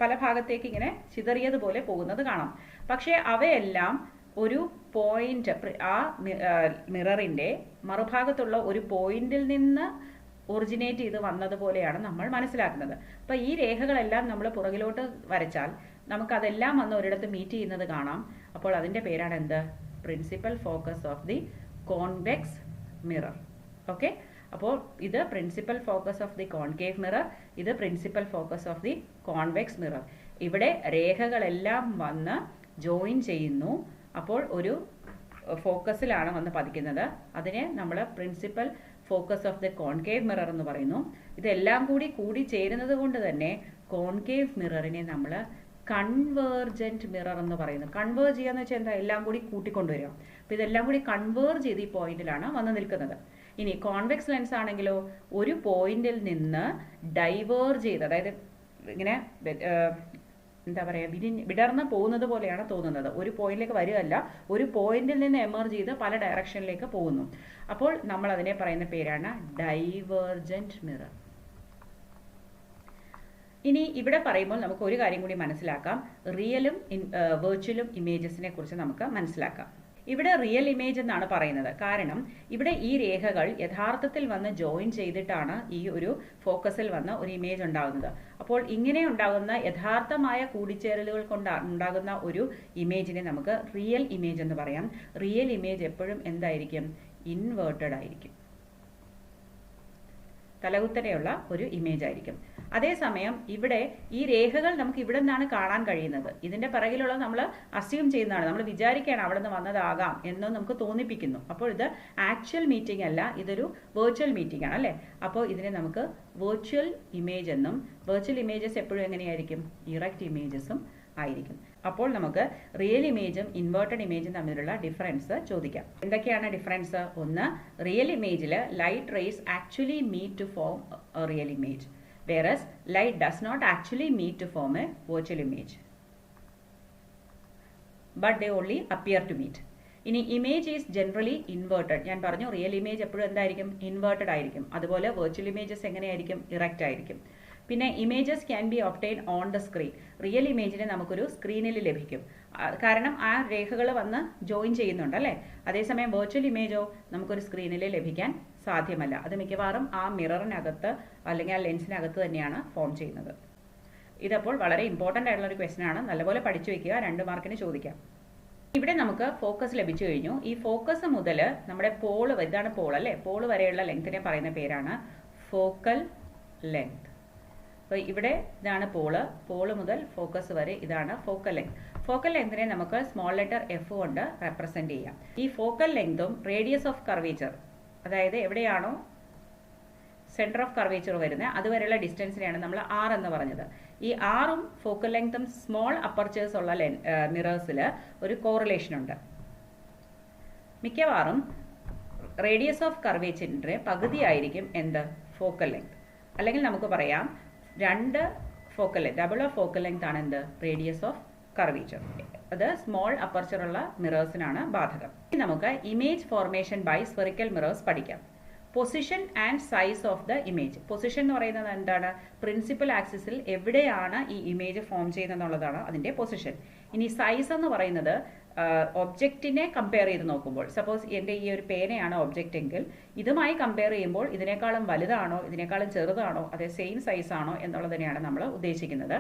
പല ഭാഗത്തേക്ക് ഇങ്ങനെ ചിതറിയതുപോലെ പോകുന്നത് കാണാം. പക്ഷേ അവയെല്ലാം ഒരു പോയിന്റ്, ആ മിററിന്റെ മറുഭാഗത്തുള്ള ഒരു പോയിന്റിൽ നിന്ന് ഒറിജിനേറ്റ് ചെയ്ത് വന്നതുപോലെയാണ് നമ്മൾ മനസ്സിലാക്കുന്നത്. അപ്പൊ ഈ രേഖകളെല്ലാം നമ്മൾ പുറകിലോട്ട് വരച്ചാൽ നമുക്കതെല്ലാം വന്ന് ഒരിടത്ത് മീറ്റ് ചെയ്യുന്നത് കാണാം. അപ്പോൾ അതിൻ്റെ പേരാണ് എന്ത്? Principal focus of the convex mirror. Okay, അപ്പോൾ ഇത് principal focus of the concave mirror, ഇത് principal focus of the convex mirror. ഇവിടെ രേഖകളെല്ലാം വന്ന് ജോയിൻ ചെയ്യുന്നു, അപ്പോൾ ഒരു ഫോക്കസിലാണ് വന്ന് പതിക്കുന്നത്. അതിനെ നമ്മൾ principal focus of the concave mirror എന്ന് പറയുന്നു. ഇതെല്ലാം കൂടി ചേരുന്നത് കൊണ്ട് തന്നെ കോൺകേവ് മിററിനെ നമ്മൾ കൺവേർജന്റ് മിറർ എന്ന് പറയുന്നു. കൺവേർജ് ചെയ്യാന്ന് വെച്ചാൽ എന്താ? എല്ലാം കൂടി കൂട്ടിക്കൊണ്ടുവരിക. അപ്പോൾ ഇതെല്ലാം കൂടി കൺവേർജ് ചെയ്ത് ഈ പോയിന്റിലാണ് വന്ന് നിൽക്കുന്നത്. ഇനി കോൺവെക്സ് ലെൻസ് ആണെങ്കിലോ ഒരു പോയിന്റിൽ നിന്ന് ഡൈവേർജ് ചെയ്ത്, അതായത് ഇങ്ങനെ എന്താ പറയുക, വിടർന്ന് പോകുന്നത് പോലെയാണ് തോന്നുന്നത്. ഒരു പോയിന്റിലേക്ക് വരികയല്ല, ഒരു പോയിന്റിൽ നിന്ന് എമർജ് ചെയ്ത് പല ഡയറക്ഷനിലേക്ക് പോകുന്നു. അപ്പോൾ നമ്മൾ അതിനെ പറയുന്ന പേരാണ് ഡൈവേർജന്റ് മിറർ. ഇനി ഇവിടെ പറയുമ്പോൾ നമുക്ക് ഒരു കാര്യം കൂടി മനസ്സിലാക്കാം. റിയലും വെർച്വലും ഇമേജസിനെ കുറിച്ച് നമുക്ക് മനസ്സിലാക്കാം. ഇവിടെ റിയൽ ഇമേജ് എന്നാണ് പറയുന്നത്. കാരണം ഇവിടെ ഈ രേഖകൾ യഥാർത്ഥത്തിൽ വന്ന് ജോയിൻ ചെയ്തിട്ടാണ് ഈ ഒരു ഫോക്കസിൽ വന്ന് ഒരു ഇമേജ് ഉണ്ടാകുന്നത്. അപ്പോൾ ഇങ്ങനെ ഉണ്ടാകുന്ന യഥാർത്ഥമായ കൂടിച്ചേരലുകൾ കൊണ്ട് ഉണ്ടാകുന്ന ഒരു ഇമേജിനെ നമുക്ക് റിയൽ ഇമേജ് എന്ന് പറയാം. റിയൽ ഇമേജ് എപ്പോഴും എന്തായിരിക്കും? ഇൻവേർട്ടഡ് ആയിരിക്കും, തലകുത്തനെയുള്ള ഒരു ഇമേജ് ആയിരിക്കും. അതേസമയം ഇവിടെ ഈ രേഖകൾ നമുക്ക് ഇവിടെ നിന്നാണ് കാണാൻ കഴിയുന്നത്. ഇതിന്റെ പിറകിലുള്ള നമ്മൾ അസ്യൂം ചെയ്യുന്നതാണ്, നമ്മൾ വിചാരിക്കുകയാണ് അവിടെ നിന്ന് വന്നതാകാം എന്ന് നമുക്ക് തോന്നിപ്പിക്കുന്നു. അപ്പോൾ ഇത് ആക്ച്വൽ മീറ്റിംഗ് അല്ല, ഇതൊരു വെർച്വൽ മീറ്റിംഗ് ആണ് അല്ലേ. അപ്പോൾ ഇതിനെ നമുക്ക് വെർച്വൽ ഇമേജ് എന്നും, വെർച്വൽ ഇമേജസ് എപ്പോഴും എങ്ങനെയായിരിക്കും? ഇറക്റ്റ് ഇമേജസും ആയിരിക്കും. അപ്പോൾ നമുക്ക് റിയൽ ഇമേജും ഇൻവേർട്ടഡ് ഇമേജും തമ്മിലുള്ള ഡിഫറൻസ് ചോദിക്കാം. എന്തൊക്കെയാണ് ഡിഫറൻസ്? ഒന്ന്, റിയൽ ഇമേജിൽ light rays actually meet to form a real image, whereas light does not actually meet to form a virtual image, but they only appear to meet. ഇനി image is generally inverted. ഞാൻ പറഞ്ഞു real image എപ്പോഴും എന്തായിരിക്കും? Inverted ആയിരിക്കും. അതുപോലെ virtual images എങ്ങനെയായിരിക്കും? Erect ആയിരിക്കും. പിന്നെ images can be obtained on the screen. Real ഇമേജിനെ നമുക്കൊരു സ്ക്രീനിൽ ലഭിക്കും, കാരണം ആ രേഖകൾ വന്ന് ജോയിൻ ചെയ്യുന്നുണ്ട് അല്ലേ. അതേസമയം വെർച്വൽ ഇമേജോ നമുക്കൊരു സ്ക്രീനിൽ ലഭിക്കാൻ സാധ്യമല്ല. അത് മിക്കവാറും ആ മിററിനകത്ത് അല്ലെങ്കിൽ ആ ലെൻസിനകത്ത് തന്നെയാണ് ഫോം ചെയ്യുന്നത്. ഇതപ്പോൾ വളരെ ഇമ്പോർട്ടൻ്റ് ആയിട്ടുള്ള ഒരു ക്വസ്റ്റൻ ആണ്. നല്ലപോലെ പഠിച്ചു വയ്ക്കുക, 2 മാർക്കിന് ചോദിക്കാം. ഇവിടെ നമുക്ക് ഫോക്കസ് ലഭിച്ചു കഴിഞ്ഞു. ഈ ഫോക്കസ് മുതൽ നമ്മുടെ പോള്, ഇതാണ് പോൾ അല്ലേ, പോള് വരെയുള്ള ലെങ്തിനെ പറയുന്ന പേരാണ് ഫോക്കൽ ലെങ്ത്. അപ്പോൾ ഇവിടെ ഇതാണ് പോള് മുതൽ ഫോക്കസ് വരെ ഇതാണ് ഫോക്കൽ ലെങ്ത്. ഫോക്കൽ ലെങ്തിനെ നമുക്ക് സ്മോൾ ലെറ്റർ എഫ് കൊണ്ട് റെപ്രസെന്റ് ചെയ്യാം. ഈ ഫോക്കൽ ലെങ്തും റേഡിയസ് ഓഫ് കർവേച്ചർ, അതായത് എവിടെയാണോ സെന്റർ ഓഫ് കർവേച്ചർ വരുന്നത് അതുവരെയുള്ള ഡിസ്റ്റൻസിനെയാണ് നമ്മൾ ആർ എന്ന് പറഞ്ഞത്. ഈ ആറും ഫോക്കൽ ലെങ്തും സ്മോൾ അപ്പർച്ചേഴ്സ് ഉള്ള മിറേഴ്സിൽ ഒരു കോറിലേഷൻ ഉണ്ട്. മിക്കവാറും റേഡിയസ് ഓഫ് കർവേച്ചറിന്റെ പകുതിയായിരിക്കും എന്ത്? Focal length. അല്ലെങ്കിൽ നമുക്ക് പറയാം 2 focal length, double of focal length ആണ് എന്ത്? Radius of curvature. അത് സ്മോൾ അപ്പർച്ചർ ഉള്ള മിറേഴ്സിനാണ് ബാധകം. ഇനി നമുക്ക് image formation by spherical mirrors പഠിക്കാം. Position and size of the image. Position എന്ന് പറയുന്നത് എന്താണ്? പ്രിൻസിപ്പൽ ആക്സിസിൽ എവിടെയാണ് ഈ ഇമേജ് ഫോം ചെയ്യുന്നത് എന്നുള്ളതാണ് അതിന്റെ പൊസിഷൻ. ഇനി സൈസ് എന്ന് പറയുന്നത് ഒബ്ജക്റ്റിനെ കമ്പയർ ചെയ്ത് നോക്കുമ്പോൾ, സപ്പോസ് എൻ്റെ ഈ ഒരു പേനയാണ് ഒബ്ജക്റ്റ് എങ്കിൽ ഇതുമായി കമ്പയർ ചെയ്യുമ്പോൾ ഇതിനേക്കാളും വലുതാണോ ഇതിനേക്കാളും ചെറുതാണോ അതേ സെയിം സൈസ് ആണോ എന്നുള്ളതിനെയാണ് നമ്മൾ ഉദ്ദേശിക്കുന്നത്.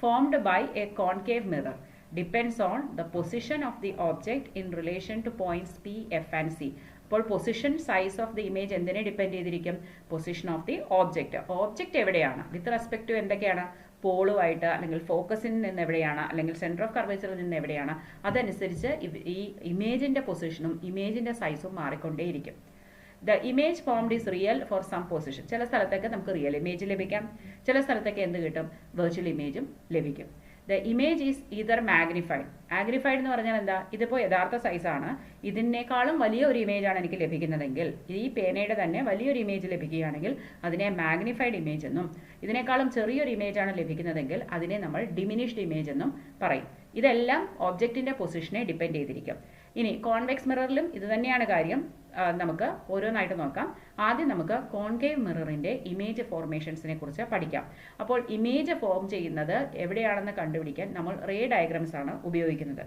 Formed by a concave mirror depends on the position of the object in relation to points P, F and C. അപ്പോൾ position, size of the image എന്തിനെ ഡിപ്പെൻഡ് ചെയ്തിരിക്കും? Position of the object. Object എവിടെയാണ് with respect to എന്തൊക്കെയാണ്? പോളുമായിട്ട്, അല്ലെങ്കിൽ ഫോക്കസിൽ നിന്ന് എവിടെയാണ്, അല്ലെങ്കിൽ centre of കർവേച്ചറിൽ നിന്ന് എവിടെയാണ്, അതനുസരിച്ച് ഈ ഇമേജിന്റെ പൊസിഷനും ഇമേജിന്റെ സൈസും മാറിക്കൊണ്ടേയിരിക്കും. The image formed is real for some position. ചില സ്ഥലത്തേക്ക് നമുക്ക് റിയൽ ഇമേജ് ലഭിക്കാം, ചില സ്ഥലത്തേക്ക് എന്ത് കിട്ടും? വെർച്വൽ ഇമേജും ലഭിക്കും. The image is either magnified. Magnified എന്ന് പറഞ്ഞാൽ എന്താ? ഇതിപ്പോൾ യഥാർത്ഥ സൈസാണ്, ഇതിനേക്കാളും വലിയ ഒരു ഇമേജാണ് എനിക്ക് ലഭിക്കുന്നതെങ്കിൽ, ഈ പേനയുടെ തന്നെ വലിയൊരു ഇമേജ് ലഭിക്കുകയാണെങ്കിൽ അതിനെ മാഗ്നിഫൈഡ് ഇമേജ് എന്നും, ഇതിനേക്കാളും ചെറിയൊരു ഇമേജാണ് ലഭിക്കുന്നതെങ്കിൽ അതിനെ നമ്മൾ ഡിമിനിഷ്ഡ് ഇമേജ് എന്നും പറയും. ഇതെല്ലാം ഒബ്ജക്റ്റിന്റെ പൊസിഷനെ ഡിപ്പെൻഡ് ചെയ്തിരിക്കും. ഇനി കോൺവെക്സ് മിററിലും ഇത് തന്നെയാണ് കാര്യം. നമുക്ക് ഓരോന്നായിട്ട് നോക്കാം. ആദ്യം നമുക്ക് കോൺകേവ് മിററിന്റെ ഇമേജ് ഫോർമേഷൻസിനെ കുറിച്ച് പഠിക്കാം. അപ്പോൾ ഇമേജ് ഫോം ചെയ്യുന്നത് എവിടെയാണെന്ന് കണ്ടുപിടിക്കാൻ നമ്മൾ റേ ഡയഗ്രാംസ് ആണ് ഉപയോഗിക്കുന്നത്.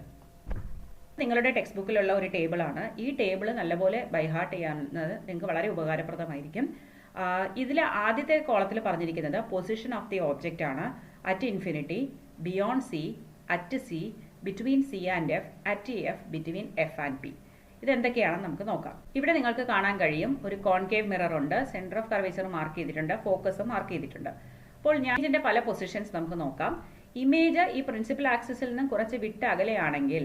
നിങ്ങളുടെ ടെക്സ്റ്റ് ബുക്കിലുള്ള ഒരു ടേബിളാണ്. ഈ ടേബിൾ നല്ലപോലെ ബൈഹാർട്ട് ചെയ്യാവുന്നത് നിങ്ങൾക്ക് വളരെ ഉപകാരപ്രദമായിരിക്കും. ഇതിൽ ആദ്യത്തെ കോളത്തിൽ പറഞ്ഞിരിക്കുന്നത് പൊസിഷൻ ഓഫ് ദി ഓബ്ജക്റ്റ് ആണ്. At infinity, beyond C, at C, between C and F, at F between F and P. ഇതെന്തൊക്കെയാണെന്ന് നമുക്ക് നോക്കാം. ഇവിടെ നിങ്ങൾക്ക് കാണാൻ കഴിയും ഒരു കോൺകേവ് മിറർ ഉണ്ട്, സെന്റർ ഓഫ് കർവേച്ചർ മാർക്ക് ചെയ്തിട്ടുണ്ട്, ഫോക്കസ് മാർക്ക് ചെയ്തിട്ടുണ്ട്. അപ്പോൾ ഞാൻ ഇതിന്റെ പല പൊസിഷൻസ് നമുക്ക് നോക്കാം. ഇമേജ് ഈ പ്രിൻസിപ്പൽ ആക്സിസിൽ നിന്ന് കുറച്ച് വിട്ട് അകലെയാണെങ്കിൽ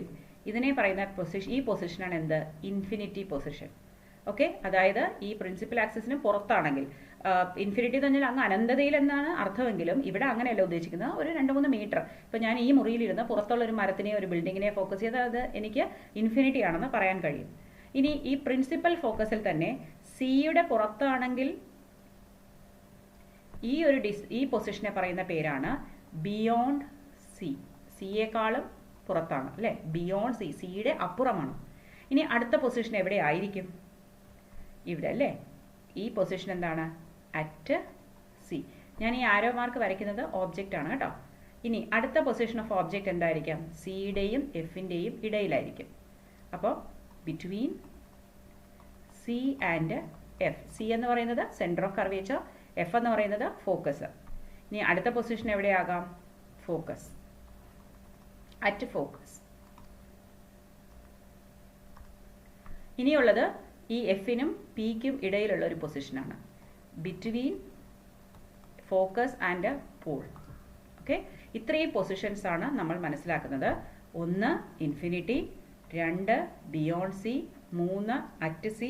ഇതിനെ പറയുന്ന പൊസിഷൻ, ഈ പൊസിഷനാണ് എന്ത്? Infinity position. ഓക്കെ, അതായത് ഈ പ്രിൻസിപ്പൽ ആക്സിസിന് പുറത്താണെങ്കിൽ, ഇൻഫിനിറ്റി എന്ന് പറഞ്ഞാൽ അങ്ങ് അനന്തതയിൽ എന്നാണ് അർത്ഥമെങ്കിലും ഇവിടെ അങ്ങനെയല്ല ഉദ്ദേശിക്കുന്നത്. ഒരു 2-3 മീറ്റർ. ഇപ്പം ഞാൻ ഈ മുറിയിലിരുന്ന് പുറത്തുള്ള ഒരു മരത്തിനെയോ ഒരു ബിൽഡിങ്ങിനെയോ ഫോക്കസ് ചെയ്ത് അത് എനിക്ക് ഇൻഫിനിറ്റി ആണെന്ന് പറയാൻ കഴിയും. ഇനി ഈ പ്രിൻസിപ്പൽ ഫോക്കസിൽ തന്നെ സിയുടെ പുറത്താണെങ്കിൽ ഈ പൊസിഷനെ പറയുന്ന പേരാണ് ബിയോണ്ട് സി. സിയേക്കാളും പുറത്താണ് അല്ലേ, ബിയോണ്ട് സി, സിയുടെ അപ്പുറമാണ്. ഇനി അടുത്ത പൊസിഷൻ എവിടെ ആയിരിക്കും? ഇവിടെ അല്ലേ. ഈ പൊസിഷൻ എന്താണ്? At C. ഞാൻ ഈ ആരോ മാർക്ക് വരയ്ക്കുന്നത് ഓബ്ജക്റ്റ് ആണ് കേട്ടോ. ഇനി അടുത്ത പൊസിഷൻ ഓഫ് ഓബ്ജക്റ്റ് എന്തായിരിക്കാം? സിയുടെയും എഫിൻ്റെയും ഇടയിലായിരിക്കും. അപ്പോൾ between C and F. C എന്ന് പറയുന്നത് സെൻറ്റർ ഓഫ് കർവേച്ചർ, എഫ് എന്ന് പറയുന്നത് ഫോക്കസ്. ഇനി അടുത്ത പൊസിഷൻ എവിടെയാകാം? Focus, at focus. ഇനിയുള്ളത് ഈ എഫിനും പിക്കും ഇടയിലുള്ള ഒരു പൊസിഷനാണ്, between focus and pole. Okay, ഇത്രയും പൊസിഷൻസ് ആണ് നമ്മൾ മനസ്സിലാക്കുന്നത്. 1 infinity, 2 beyond C, 3 at C,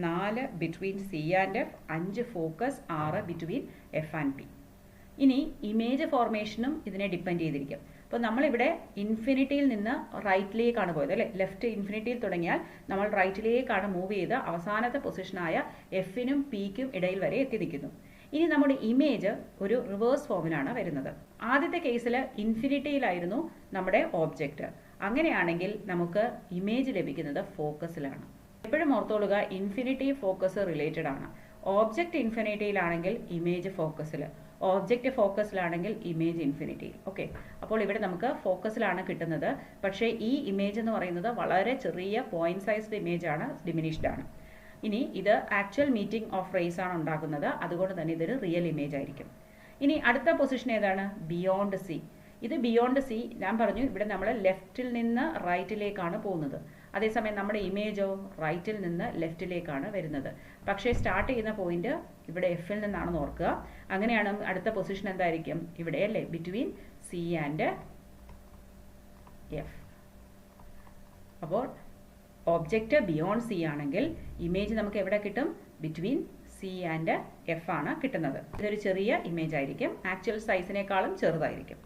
4 between C and F, 5 focus, 6 between F and P. ഇനി ഇമേജ് ഫോർമേഷനും ഇതിനെ ഡിപ്പെൻഡ് ചെയ്തിരിക്കും. അപ്പോൾ നമ്മളിവിടെ ഇൻഫിനിറ്റിയിൽ നിന്ന് റൈറ്റിലേക്കാണ് പോയത് അല്ലേ. ലെഫ്റ്റ് ഇൻഫിനിറ്റിയിൽ തുടങ്ങിയാൽ നമ്മൾ റൈറ്റിലേക്കാണ് മൂവ് ചെയ്ത് അവസാനത്തെ പൊസിഷനായ എഫിനും പിക്കും ഇടയിൽ വരെ എത്തി നിൽക്കുന്നു. ഇനി നമ്മുടെ ഇമേജ് ഒരു റിവേഴ്സ് ഫോമിലാണ് വരുന്നത്. ആദ്യത്തെ കേസിൽ ഇൻഫിനിറ്റിയിലായിരുന്നു നമ്മുടെ ഓബ്ജക്റ്റ്. അങ്ങനെയാണെങ്കിൽ നമുക്ക് ഇമേജ് ലഭിക്കുന്നത് ഫോക്കസിലാണ്. എപ്പോഴും ഓർത്തോളുക, ഇൻഫിനിറ്റി ഫോക്കസ് റിലേറ്റഡ് ആണ്. ഓബ്ജക്റ്റ് ഇൻഫിനിറ്റിയിലാണെങ്കിൽ ഇമേജ് ഫോക്കസിൽ, ഓബ്ജക്റ്റ് ഫോക്കസിലാണെങ്കിൽ ഇമേജ് ഇൻഫിനിറ്റിയിൽ. ഓക്കെ, അപ്പോൾ ഇവിടെ നമുക്ക് ഫോക്കസിലാണ് കിട്ടുന്നത്. പക്ഷേ ഈ ഇമേജ് എന്ന് പറയുന്നത് വളരെ ചെറിയ പോയിന്റ് സൈസ്ഡ് ഇമേജ് ആണ്, ഡിമിനിഷ്ഡ് ആണ്. ഇനി ഇത് ആക്ച്വൽ മീറ്റിംഗ് ഓഫ് റേസ് ആണ് ഉണ്ടാക്കുന്നത്, അതുകൊണ്ട് തന്നെ ഇതൊരു റിയൽ ഇമേജ് ആയിരിക്കും. ഇനി അടുത്ത പൊസിഷൻ ഏതാണ്? Beyond C. ഇത് ബിയോണ്ട് സി, ഞാൻ പറഞ്ഞു ഇവിടെ നമ്മൾ ലെഫ്റ്റിൽ നിന്ന് റൈറ്റിലേക്കാണ് പോകുന്നത്. അതേസമയം നമ്മുടെ ഇമേജോ റൈറ്റിൽ നിന്ന് ലെഫ്റ്റിലേക്കാണ് വരുന്നത്. പക്ഷേ സ്റ്റാർട്ട് ചെയ്യുന്ന പോയിന്റ് ഇവിടെ എഫിൽ നിന്നാണെന്ന് ഓർക്കുക. അങ്ങനെയാണ് അടുത്ത പൊസിഷൻ എന്തായിരിക്കും? ഇവിടെ അല്ലേ, ബിറ്റ്വീൻ സി ആൻഡ് എഫ്. അപ്പോൾ ഓബ്ജക്റ്റ് ബിയോണ്ട് സി ആണെങ്കിൽ ഇമേജ് നമുക്ക് എവിടെ കിട്ടും? ബിറ്റ്വീൻ സി ആൻഡ് എഫ് ആണ് കിട്ടുന്നത്. ഇതൊരു ചെറിയ ഇമേജ് ആയിരിക്കും, ആക്ച്വൽ സൈസിനേക്കാളും ചെറുതായിരിക്കും.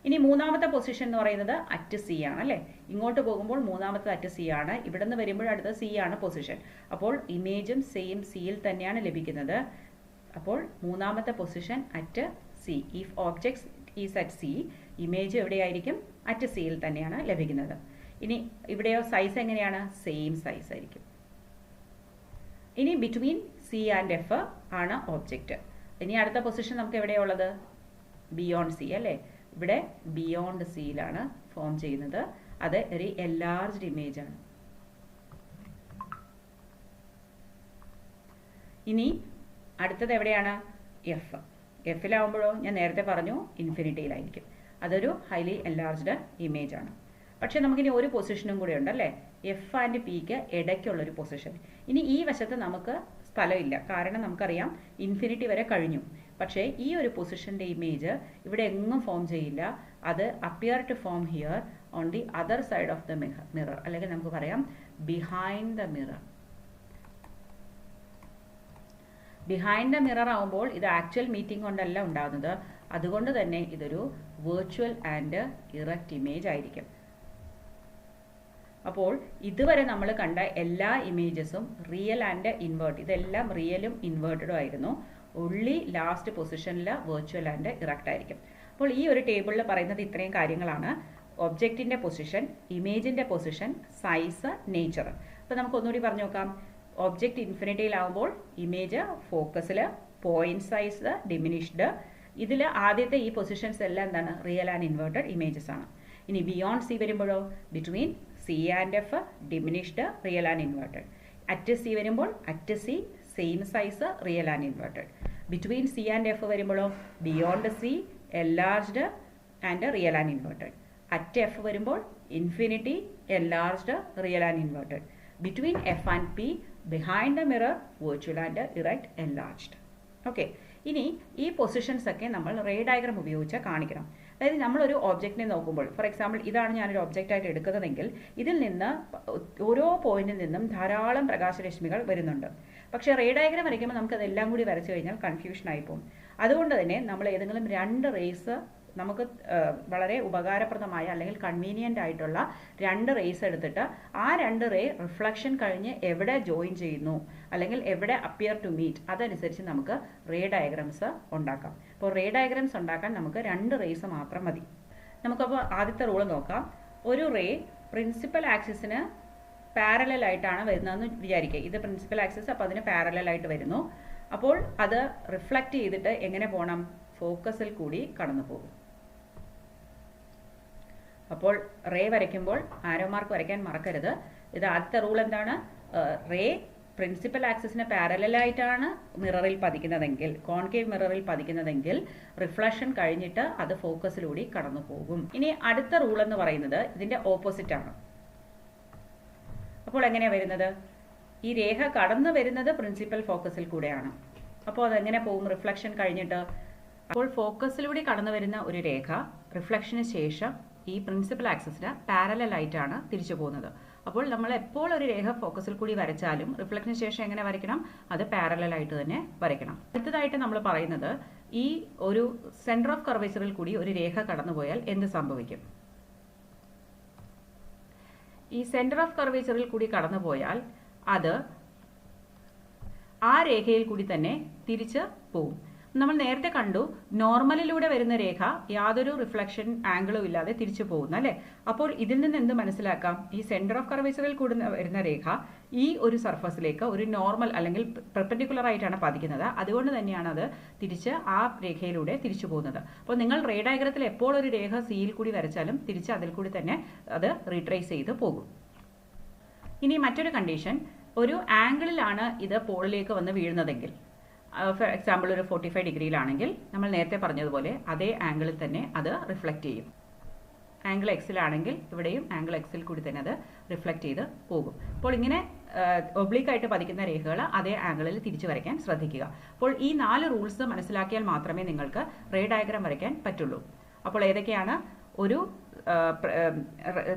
ഇനി മൂന്നാമത്തെ പൊസിഷൻ എന്ന് പറയുന്നത് അറ്റ് സി ആണ് അല്ലേ. ഇങ്ങോട്ട് പോകുമ്പോൾ മൂന്നാമത്തെ അറ്റ് സി ആണ്, ഇവിടെ നിന്ന് വരുമ്പോൾ അടുത്ത സി ആണ് പൊസിഷൻ. അപ്പോൾ ഇമേജും സെയിം സിയിൽ തന്നെയാണ് ലഭിക്കുന്നത്. അപ്പോൾ മൂന്നാമത്തെ position at C. If objects is at C, image എവിടെയായിരിക്കും? അറ്റ് സിയിൽ തന്നെയാണ് ലഭിക്കുന്നത്. ഇനി ഇവിടെയോ സൈസ് എങ്ങനെയാണ്? സെയിം സൈസ് ആയിരിക്കും. ഇനി ബിറ്റ്വീൻ സി ആൻഡ് എഫ് ആണ് ഓബ്ജക്റ്റ്. ഇനി അടുത്ത പൊസിഷൻ നമുക്ക് എവിടെയുള്ളത്? ബിയോണ്ട് സി അല്ലേ. ഇവിടെ ബിയോണ്ട് സിയിലാണ് ഫോം ചെയ്യുന്നത്. അത് ഒരു എൻലാർജ്ഡ് ഇമേജ് ആണ്. ഇനി അടുത്തത് എവിടെയാണ്? എഫ്. എഫിലാവുമ്പോഴോ ഞാൻ നേരത്തെ പറഞ്ഞു ഇൻഫിനിറ്റിയിലായിരിക്കും. അതൊരു ഹൈലി എൻലാർജ്ഡ് ഇമേജ് ആണ്. പക്ഷെ നമുക്കിനി ഒരു പൊസിഷനും കൂടെ ഉണ്ടല്ലേ, എഫ് ആൻഡ് പിക്ക് ഇടയ്ക്കുള്ളൊരു പൊസിഷൻ. ഇനി ഈ വശത്ത് നമുക്ക് സ്ഥലമില്ല, കാരണം നമുക്കറിയാം ഇൻഫിനിറ്റി വരെ കഴിഞ്ഞു. പക്ഷേ ഈ ഒരു പൊസിഷൻ്റെ ഇമേജ് ഇവിടെ എങ്ങും ഫോം ചെയ്യില്ല. അത് appear to form here on the other side of the mirror, അല്ലെങ്കിൽ നമുക്ക് പറയാം behind the mirror. Behind the mirror ആവുമ്പോൾ ഇത് ആക്ച്വൽ മീറ്റിംഗ് കൊണ്ടല്ല ഉണ്ടാകുന്നത്. അതുകൊണ്ട് തന്നെ ഇതൊരു വെർച്വൽ ആൻഡ് ഇറക്റ്റ് ഇമേജ് ആയിരിക്കും. അപ്പോൾ ഇതുവരെ നമ്മൾ കണ്ട എല്ലാ ഇമേജസും റിയൽ ആൻഡ് ഇൻവേർട്ട്, ഇതെല്ലാം റിയലും ഇൻവേർട്ടഡും ആയിരുന്നു. ഒൺലി ലാസ്റ്റ് പൊസിഷനിൽ വെർച്വൽ ആൻഡ് ഇറക്റ്റ് ആയിരിക്കും. അപ്പോൾ ഈ ഒരു ടേബിളിൽ പറയുന്നത് ഇത്രയും കാര്യങ്ങളാണ്: ഒബ്ജക്റ്റിൻ്റെ പൊസിഷൻ, ഇമേജിൻ്റെ പൊസിഷൻ, സൈസ്, നേച്ചർ. അപ്പോൾ നമുക്ക് ഒന്നുകൂടി പറഞ്ഞു നോക്കാം. ഒബ്ജക്റ്റ് ഇൻഫിനിറ്റിയിലാവുമ്പോൾ ഇമേജ് ഫോക്കസിൽ, പോയിന്റ് സൈസ് ഡിമിനിഷ്ഡ്. ഇതിൽ ആദ്യത്തെ ഈ പൊസിഷൻസ് എല്ലാം എന്താണ്? റിയൽ ആൻഡ് ഇൻവേർട്ടഡ് ഇമേജസ് ആണ്. ഇനി ബിയോണ്ട് സി വരുമ്പോഴോ between C and F diminished, real and inverted. At C വരുമ്പോൾ at C same size, real and inverted. Between C and F വരുമ്പോഴോ beyond C enlarged and real and inverted. At F വരുമ്പോൾ infinity, enlarged, real and inverted. Between F and P, behind the mirror, virtual and erect, enlarged. Okay, ഇനി ഈ positions ഒക്കെ നമ്മൾ ray diagram ഉപയോഗിച്ച് കാണിക്കണം. അതായത് നമ്മളൊരു ഒബ്ജക്റ്റിനെ നോക്കുമ്പോൾ, ഫോർ എക്സാമ്പിൾ ഇതാണ് ഞാനൊരു ഒബ്ജക്റ്റായിട്ട് എടുക്കുന്നതെങ്കിൽ ഇതിൽ നിന്ന് ഓരോ പോയിന്റിൽ നിന്നും ധാരാളം പ്രകാശരശ്മികൾ വരുന്നുണ്ട്. പക്ഷേ റേ ഡയഗ്രാം വരയ്ക്കുമ്പോൾ നമുക്കതെല്ലാം കൂടി വരച്ചു കഴിഞ്ഞാൽ കൺഫ്യൂഷൻ ആയിപ്പോകും. അതുകൊണ്ട് തന്നെ നമ്മൾ ഏതെങ്കിലും രണ്ട് റേസ് നമുക്ക് വളരെ ഉപകാരപ്രദമായ അല്ലെങ്കിൽ കൺവീനിയൻ്റ് ആയിട്ടുള്ള രണ്ട് റേസ് എടുത്തിട്ട് ആ രണ്ട് റേ റിഫ്ലക്ഷൻ കഴിഞ്ഞ് എവിടെ ജോയിൻ ചെയ്യുന്നു അല്ലെങ്കിൽ എവിടെ അപ്പിയർ ടു മീറ്റ് അതനുസരിച്ച് നമുക്ക് റേ ഡയഗ്രാംസ് ഉണ്ടാക്കാം. അപ്പോൾ റേ ഡയഗ്രാംസ് ഉണ്ടാക്കാൻ നമുക്ക് രണ്ട് റേസ് മാത്രം മതി. നമുക്കപ്പോൾ ആദ്യത്തെ റൂൾ നോക്കാം. ഒരു റേ പ്രിൻസിപ്പൽ ആക്സിസിന് പാരലൽ ആയിട്ടാണ് വരുന്നതെന്ന് വിചാരിക്കുക. ഇത് പ്രിൻസിപ്പൽ ആക്സിസ്, അപ്പോൾ അതിന് പാരലൽ ആയിട്ട് വരുന്നു. അപ്പോൾ അത് റിഫ്ലക്റ്റ് ചെയ്തിട്ട് എങ്ങനെ പോകണം? ഫോക്കസിൽ കൂടി കടന്നു പോകും. അപ്പോൾ റേ വരയ്ക്കുമ്പോൾ ആരോ മാർക്ക് വരയ്ക്കാൻ മറക്കരുത്. ഇത് ആദ്യത്തെ റൂൾ എന്താണ്? റേ പ്രിൻസിപ്പൽ ആക്സിസിന് പാരലലായിട്ടാണ് മിററിൽ പതിക്കുന്നതെങ്കിൽ, കോൺകേവ് മിററിൽ പതിക്കുന്നതെങ്കിൽ റിഫ്ലക്ഷൻ കഴിഞ്ഞിട്ട് അത് ഫോക്കസിലൂടെ കടന്നു പോകും. ഇനി അടുത്ത റൂൾ എന്ന് പറയുന്നത് ഇതിന്റെ ഓപ്പോസിറ്റ് ആണ്. അപ്പോൾ എങ്ങനെയാണ് വരുന്നത്? ഈ രേഖ കടന്നു വരുന്നത് പ്രിൻസിപ്പൽ ഫോക്കസിൽ കൂടെയാണ്. അപ്പോൾ അതെങ്ങനെ പോകും റിഫ്ലക്ഷൻ കഴിഞ്ഞിട്ട്? അപ്പോൾ ഫോക്കസിലൂടെ കടന്നു വരുന്ന ഒരു രേഖ റിഫ്ലക്ഷന് ശേഷം ഈ പ്രിൻസിപ്പൽ ആക്സിസിന് പാരലൽ ആയിട്ടാണ് തിരിച്ചു പോകുന്നത്. അപ്പോൾ നമ്മൾ എപ്പോൾ ഒരു രേഖ ഫോക്കസിൽ കൂടി വരച്ചാലും റിഫ്ലക്ഷന് ശേഷം എങ്ങനെ വരയ്ക്കണം? അത് പാരലൽ ആയിട്ട് തന്നെ വരയ്ക്കണം. അടുത്തതായിട്ട് നമ്മൾ പറയുന്നത്, ഈ ഒരു സെന്റർ ഓഫ് കർവേച്ചറിൽ കൂടി ഒരു രേഖ കടന്നുപോയാൽ എന്ത് സംഭവിക്കും? ഈ സെന്റർ ഓഫ് കർവേച്ചറിൽ കൂടി കടന്നുപോയാൽ അത് ആ രേഖയിൽ കൂടി തന്നെ തിരിച്ച് പോകും. നമ്മൾ നേരത്തെ കണ്ടു, നോർമലിലൂടെ വരുന്ന രേഖ യാതൊരു റിഫ്ലക്ഷൻ ആംഗിളും ഇല്ലാതെ തിരിച്ചു പോകുന്നു അല്ലേ? അപ്പോൾ ഇതിൽ നിന്ന് എന്ത് മനസ്സിലാക്കാം? ഈ സെന്റർ ഓഫ് കർവേച്ചറിൽ കൂടി വരുന്ന രേഖ ഈ ഒരു സർഫസിലേക്ക് ഒരു നോർമൽ അല്ലെങ്കിൽ പെർപെൻഡിക്കുലർ ആയിട്ടാണ് പതിക്കുന്നത്. അതുകൊണ്ട് തന്നെയാണ് അത് തിരിച്ച് ആ രേഖയിലൂടെ തിരിച്ചു പോകുന്നത്. അപ്പോൾ നിങ്ങൾ റേ ഡയഗ്രത്തിൽ എപ്പോൾ ഒരു രേഖ സിയിൽ കൂടി വരച്ചാലും തിരിച്ച് അതിൽ കൂടി തന്നെ അത് റീട്രേസ് ചെയ്ത് പോകും. ഇനി മറ്റൊരു കണ്ടീഷൻ, ഒരു ആംഗിളിലാണ് ഇത് പോളിലേക്ക് വന്ന് വീഴുന്നതെങ്കിൽ, ഫോർ എക്സാമ്പിൾ ഒരു 45 ഡിഗ്രിയിലാണെങ്കിൽ നമ്മൾ നേരത്തെ പറഞ്ഞതുപോലെ അതേ ആംഗിളിൽ തന്നെ അത് റിഫ്ലക്റ്റ് ചെയ്യും. ആംഗിൾ എക്സിലാണെങ്കിൽ ഇവിടെയും ആംഗിൾ എക്സിൽ കൂടി തന്നെ അത് റിഫ്ലക്റ്റ് ചെയ്ത് പോകും. അപ്പോൾ ഇങ്ങനെ ഒബ്ലിക്കായിട്ട് പതിക്കുന്ന രേഖകൾ അതേ ആംഗിളിൽ തിരിച്ചു വരയ്ക്കാൻ ശ്രദ്ധിക്കുക. അപ്പോൾ ഈ 4 റൂൾസ് മനസ്സിലാക്കിയാൽ മാത്രമേ നിങ്ങൾക്ക് റേ ഡയഗ്രാം വരയ്ക്കാൻ പറ്റുള്ളൂ. അപ്പോൾ ഏതൊക്കെയാണ്? ഒരു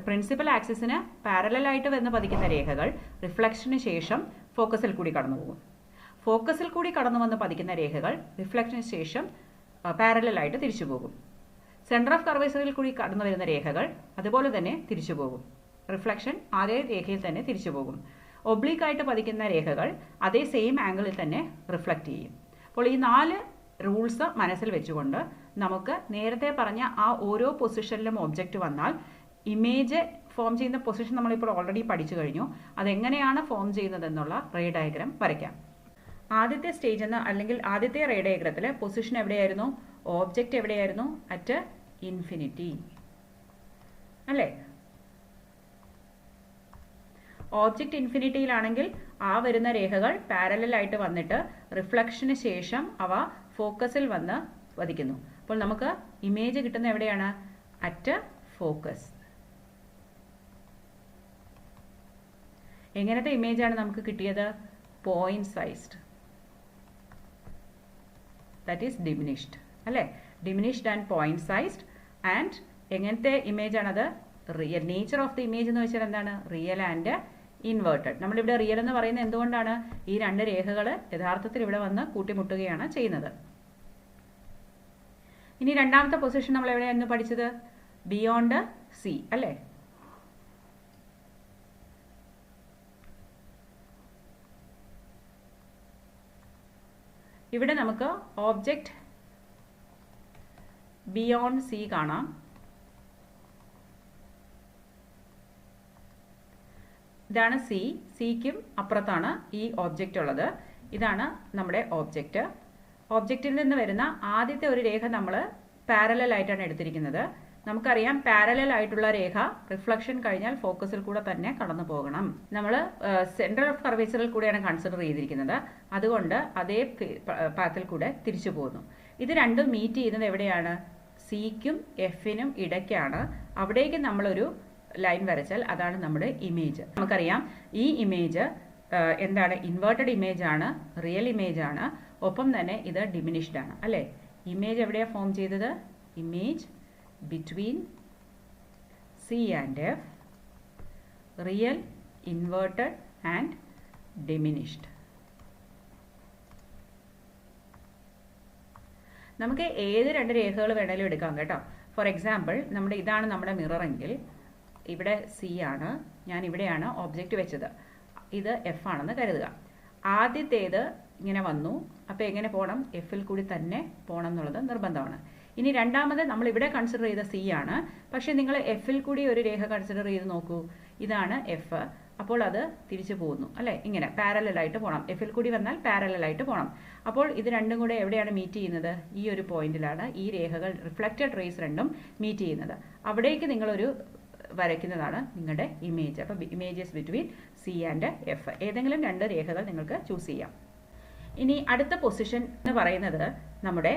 പ്രിൻസിപ്പൽ ആക്സിസിന് പാരലലായിട്ട് വന്ന് പതിക്കുന്ന രേഖകൾ റിഫ്ലക്ഷന് ശേഷം ഫോക്കസിൽ കൂടി കടന്നു പോകും. ഫോക്കസിൽ കൂടി കടന്നു വന്ന് പതിക്കുന്ന രേഖകൾ റിഫ്ലക്ഷന് ശേഷം പാരലലായിട്ട് തിരിച്ചു പോകും. സെന്റർ ഓഫ് കർവേച്ചറിൽ കൂടി കടന്നു വരുന്ന രേഖകൾ അതുപോലെ തന്നെ തിരിച്ചു പോകും. റിഫ്ലക്ഷൻ അതേ രേഖയിൽ തന്നെ തിരിച്ചു പോകും. ഒബ്ലിക്കായിട്ട് പതിക്കുന്ന രേഖകൾ അതേ സെയിം ആംഗിളിൽ തന്നെ റിഫ്ലക്റ്റ് ചെയ്യും. അപ്പോൾ ഈ 4 റൂൾസ് മനസ്സിൽ വെച്ചുകൊണ്ട് നമുക്ക് നേരത്തെ പറഞ്ഞ ആ ഓരോ പൊസിഷനിലും ഒബ്ജക്റ്റ് വന്നാൽ ഇമേജ് ഫോം ചെയ്യുന്ന പൊസിഷൻ നമ്മളിപ്പോൾ ഓൾറെഡി പഠിച്ചു കഴിഞ്ഞു. അതെങ്ങനെയാണ് ഫോം ചെയ്യുന്നതെന്നുള്ള റേ ഡയഗ്രാം വരയ്ക്കാം. ആദ്യത്തെ സ്റ്റേജ് അല്ലെങ്കിൽ ആദ്യത്തെ റേ ഡയഗ്രത്തിൽ പൊസിഷൻ എവിടെയായിരുന്നു? ഓബ്ജക്റ്റ് എവിടെയായിരുന്നു? അറ്റ് ഇൻഫിനിറ്റി അല്ലേ? ഓബ്ജക്റ്റ് ഇൻഫിനിറ്റിയിലാണെങ്കിൽ ആ വരുന്ന രേഖകൾ പാരലലായിട്ട് വന്നിട്ട് റിഫ്ലക്ഷന് ശേഷം അവ ഫോക്കസിൽ വന്ന് പതിക്കുന്നു. അപ്പോൾ നമുക്ക് ഇമേജ് കിട്ടുന്ന എവിടെയാണ്? At focus. എങ്ങനത്തെ ഇമേജാണ് നമുക്ക് കിട്ടിയത്? Point sized, that is diminished അല്ലേ? Diminished and point sized. And എങ്ങനത്തെ ഇമേജ് ആണത്? Real. Nature of the image എന്ന് വെച്ചാൽ എന്താണ്? Real and inverted. നമ്മളിവിടെ റിയൽ എന്ന് പറയുന്നത് എന്തുകൊണ്ടാണ്? ഈ 2 രേഖകൾ യഥാർത്ഥത്തിൽ ഇവിടെ വന്ന് കൂട്ടിമുട്ടുകയാണ് ചെയ്യുന്നത്. ഇനി രണ്ടാമത്തെ പൊസിഷൻ നമ്മൾ എവിടെയായിരുന്നു പഠിച്ചത്? ബിയോണ്ട് സി അല്ലേ? ഇവിടെ നമുക്ക് ഓബ്ജക്റ്റ് ബിയോണ്ട് സി കാണാം. ഇതാണ് സി. സിക്കും അപ്പുറത്താണ് ഈ ഓബ്ജക്റ്റ് ഉള്ളത്. ഇതാണ് നമ്മുടെ ഓബ്ജക്റ്റ്. ഓബ്ജക്റ്റിൽ നിന്ന് വരുന്ന ആദ്യത്തെ ഒരു രേഖ നമ്മൾ പാരലൽ ആയിട്ടാണ് എടുത്തിരിക്കുന്നത്. നമുക്കറിയാം പാരലൽ ആയിട്ടുള്ള രേഖ റിഫ്ലക്ഷൻ കഴിഞ്ഞാൽ ഫോക്കസിൽ കൂടെ തന്നെ കടന്നു പോകണം. നമ്മൾ സെന്റർ ഓഫ് കർവേച്ചറിൽ കൂടെയാണ് കൺസിഡർ ചെയ്തിരിക്കുന്നത്. അതുകൊണ്ട് അതേ പാത്തിൽ കൂടെ തിരിച്ചു പോകുന്നു. ഇത് രണ്ടും മീറ്റ് ചെയ്യുന്നത് എവിടെയാണ്? സിക്കും എഫിനും ഇടയ്ക്കാണ്. അവിടേക്ക് നമ്മളൊരു ലൈൻ വരച്ചാൽ അതാണ് നമ്മുടെ ഇമേജ്. നമുക്കറിയാം ഈ ഇമേജ് എന്താണ്, ഇൻവേർട്ടഡ് ഇമേജ് ആണ്, റിയൽ ഇമേജ് ആണ്, ഒപ്പം തന്നെ ഇത് ഡിമിനിഷ്ഡ് ആണ് അല്ലേ. ഇമേജ് എവിടെയാണ് ഫോം ചെയ്തത്? Image between C and F, real, inverted and diminished. നമുക്ക് ഏത് രണ്ട് രേഖകൾ വേണേലും എടുക്കാം കേട്ടോ. ഫോർ എക്സാമ്പിൾ ഇതാണ് നമ്മുടെ മിറർ എങ്കിൽ ഇവിടെ സി ആണ്, ഞാൻ ഇവിടെയാണ് ഒബ്ജക്റ്റ് വെച്ചത്, ഇത് എഫ് ആണെന്ന് കരുതുക. ആദ്യത്തേത് ഇങ്ങനെ വന്നു, അപ്പോൾ എങ്ങനെ പോകണം? എഫിൽ കൂടി തന്നെ പോകണം എന്നുള്ളത് നിർബന്ധമാണ്. ഇനി രണ്ടാമത് നമ്മൾ ഇവിടെ കൺസിഡർ ചെയ്ത സി ആണ്, പക്ഷേ നിങ്ങൾ എഫിൽ കൂടി ഒരു രേഖ കൺസിഡർ ചെയ്ത് നോക്കൂ. ഇതാണ് എഫ്, അപ്പോൾ അത് തിരിച്ചു പോകുന്നു അല്ലേ, ഇങ്ങനെ പാരലലായിട്ട് പോകണം. എഫിൽ കൂടി വന്നാൽ പാരലലായിട്ട് പോകണം. അപ്പോൾ ഇത് രണ്ടും കൂടെ എവിടെയാണ് മീറ്റ് ചെയ്യുന്നത്? ഈ ഒരു പോയിന്റിലാണ് ഈ രേഖകൾ, റിഫ്ലക്റ്റഡ് റേസ് രണ്ടും മീറ്റ് ചെയ്യുന്നത്. അവിടേക്ക് നിങ്ങളൊരു വരയ്ക്കുന്നതാണ് നിങ്ങളുടെ ഇമേജ്. അപ്പോൾ images between C and F. ഏതെങ്കിലും രണ്ട് രേഖകൾ നിങ്ങൾക്ക് ചൂസ് ചെയ്യാം. ഇനി അടുത്ത പൊസിഷൻ എന്ന് പറയുന്നത് നമ്മുടെ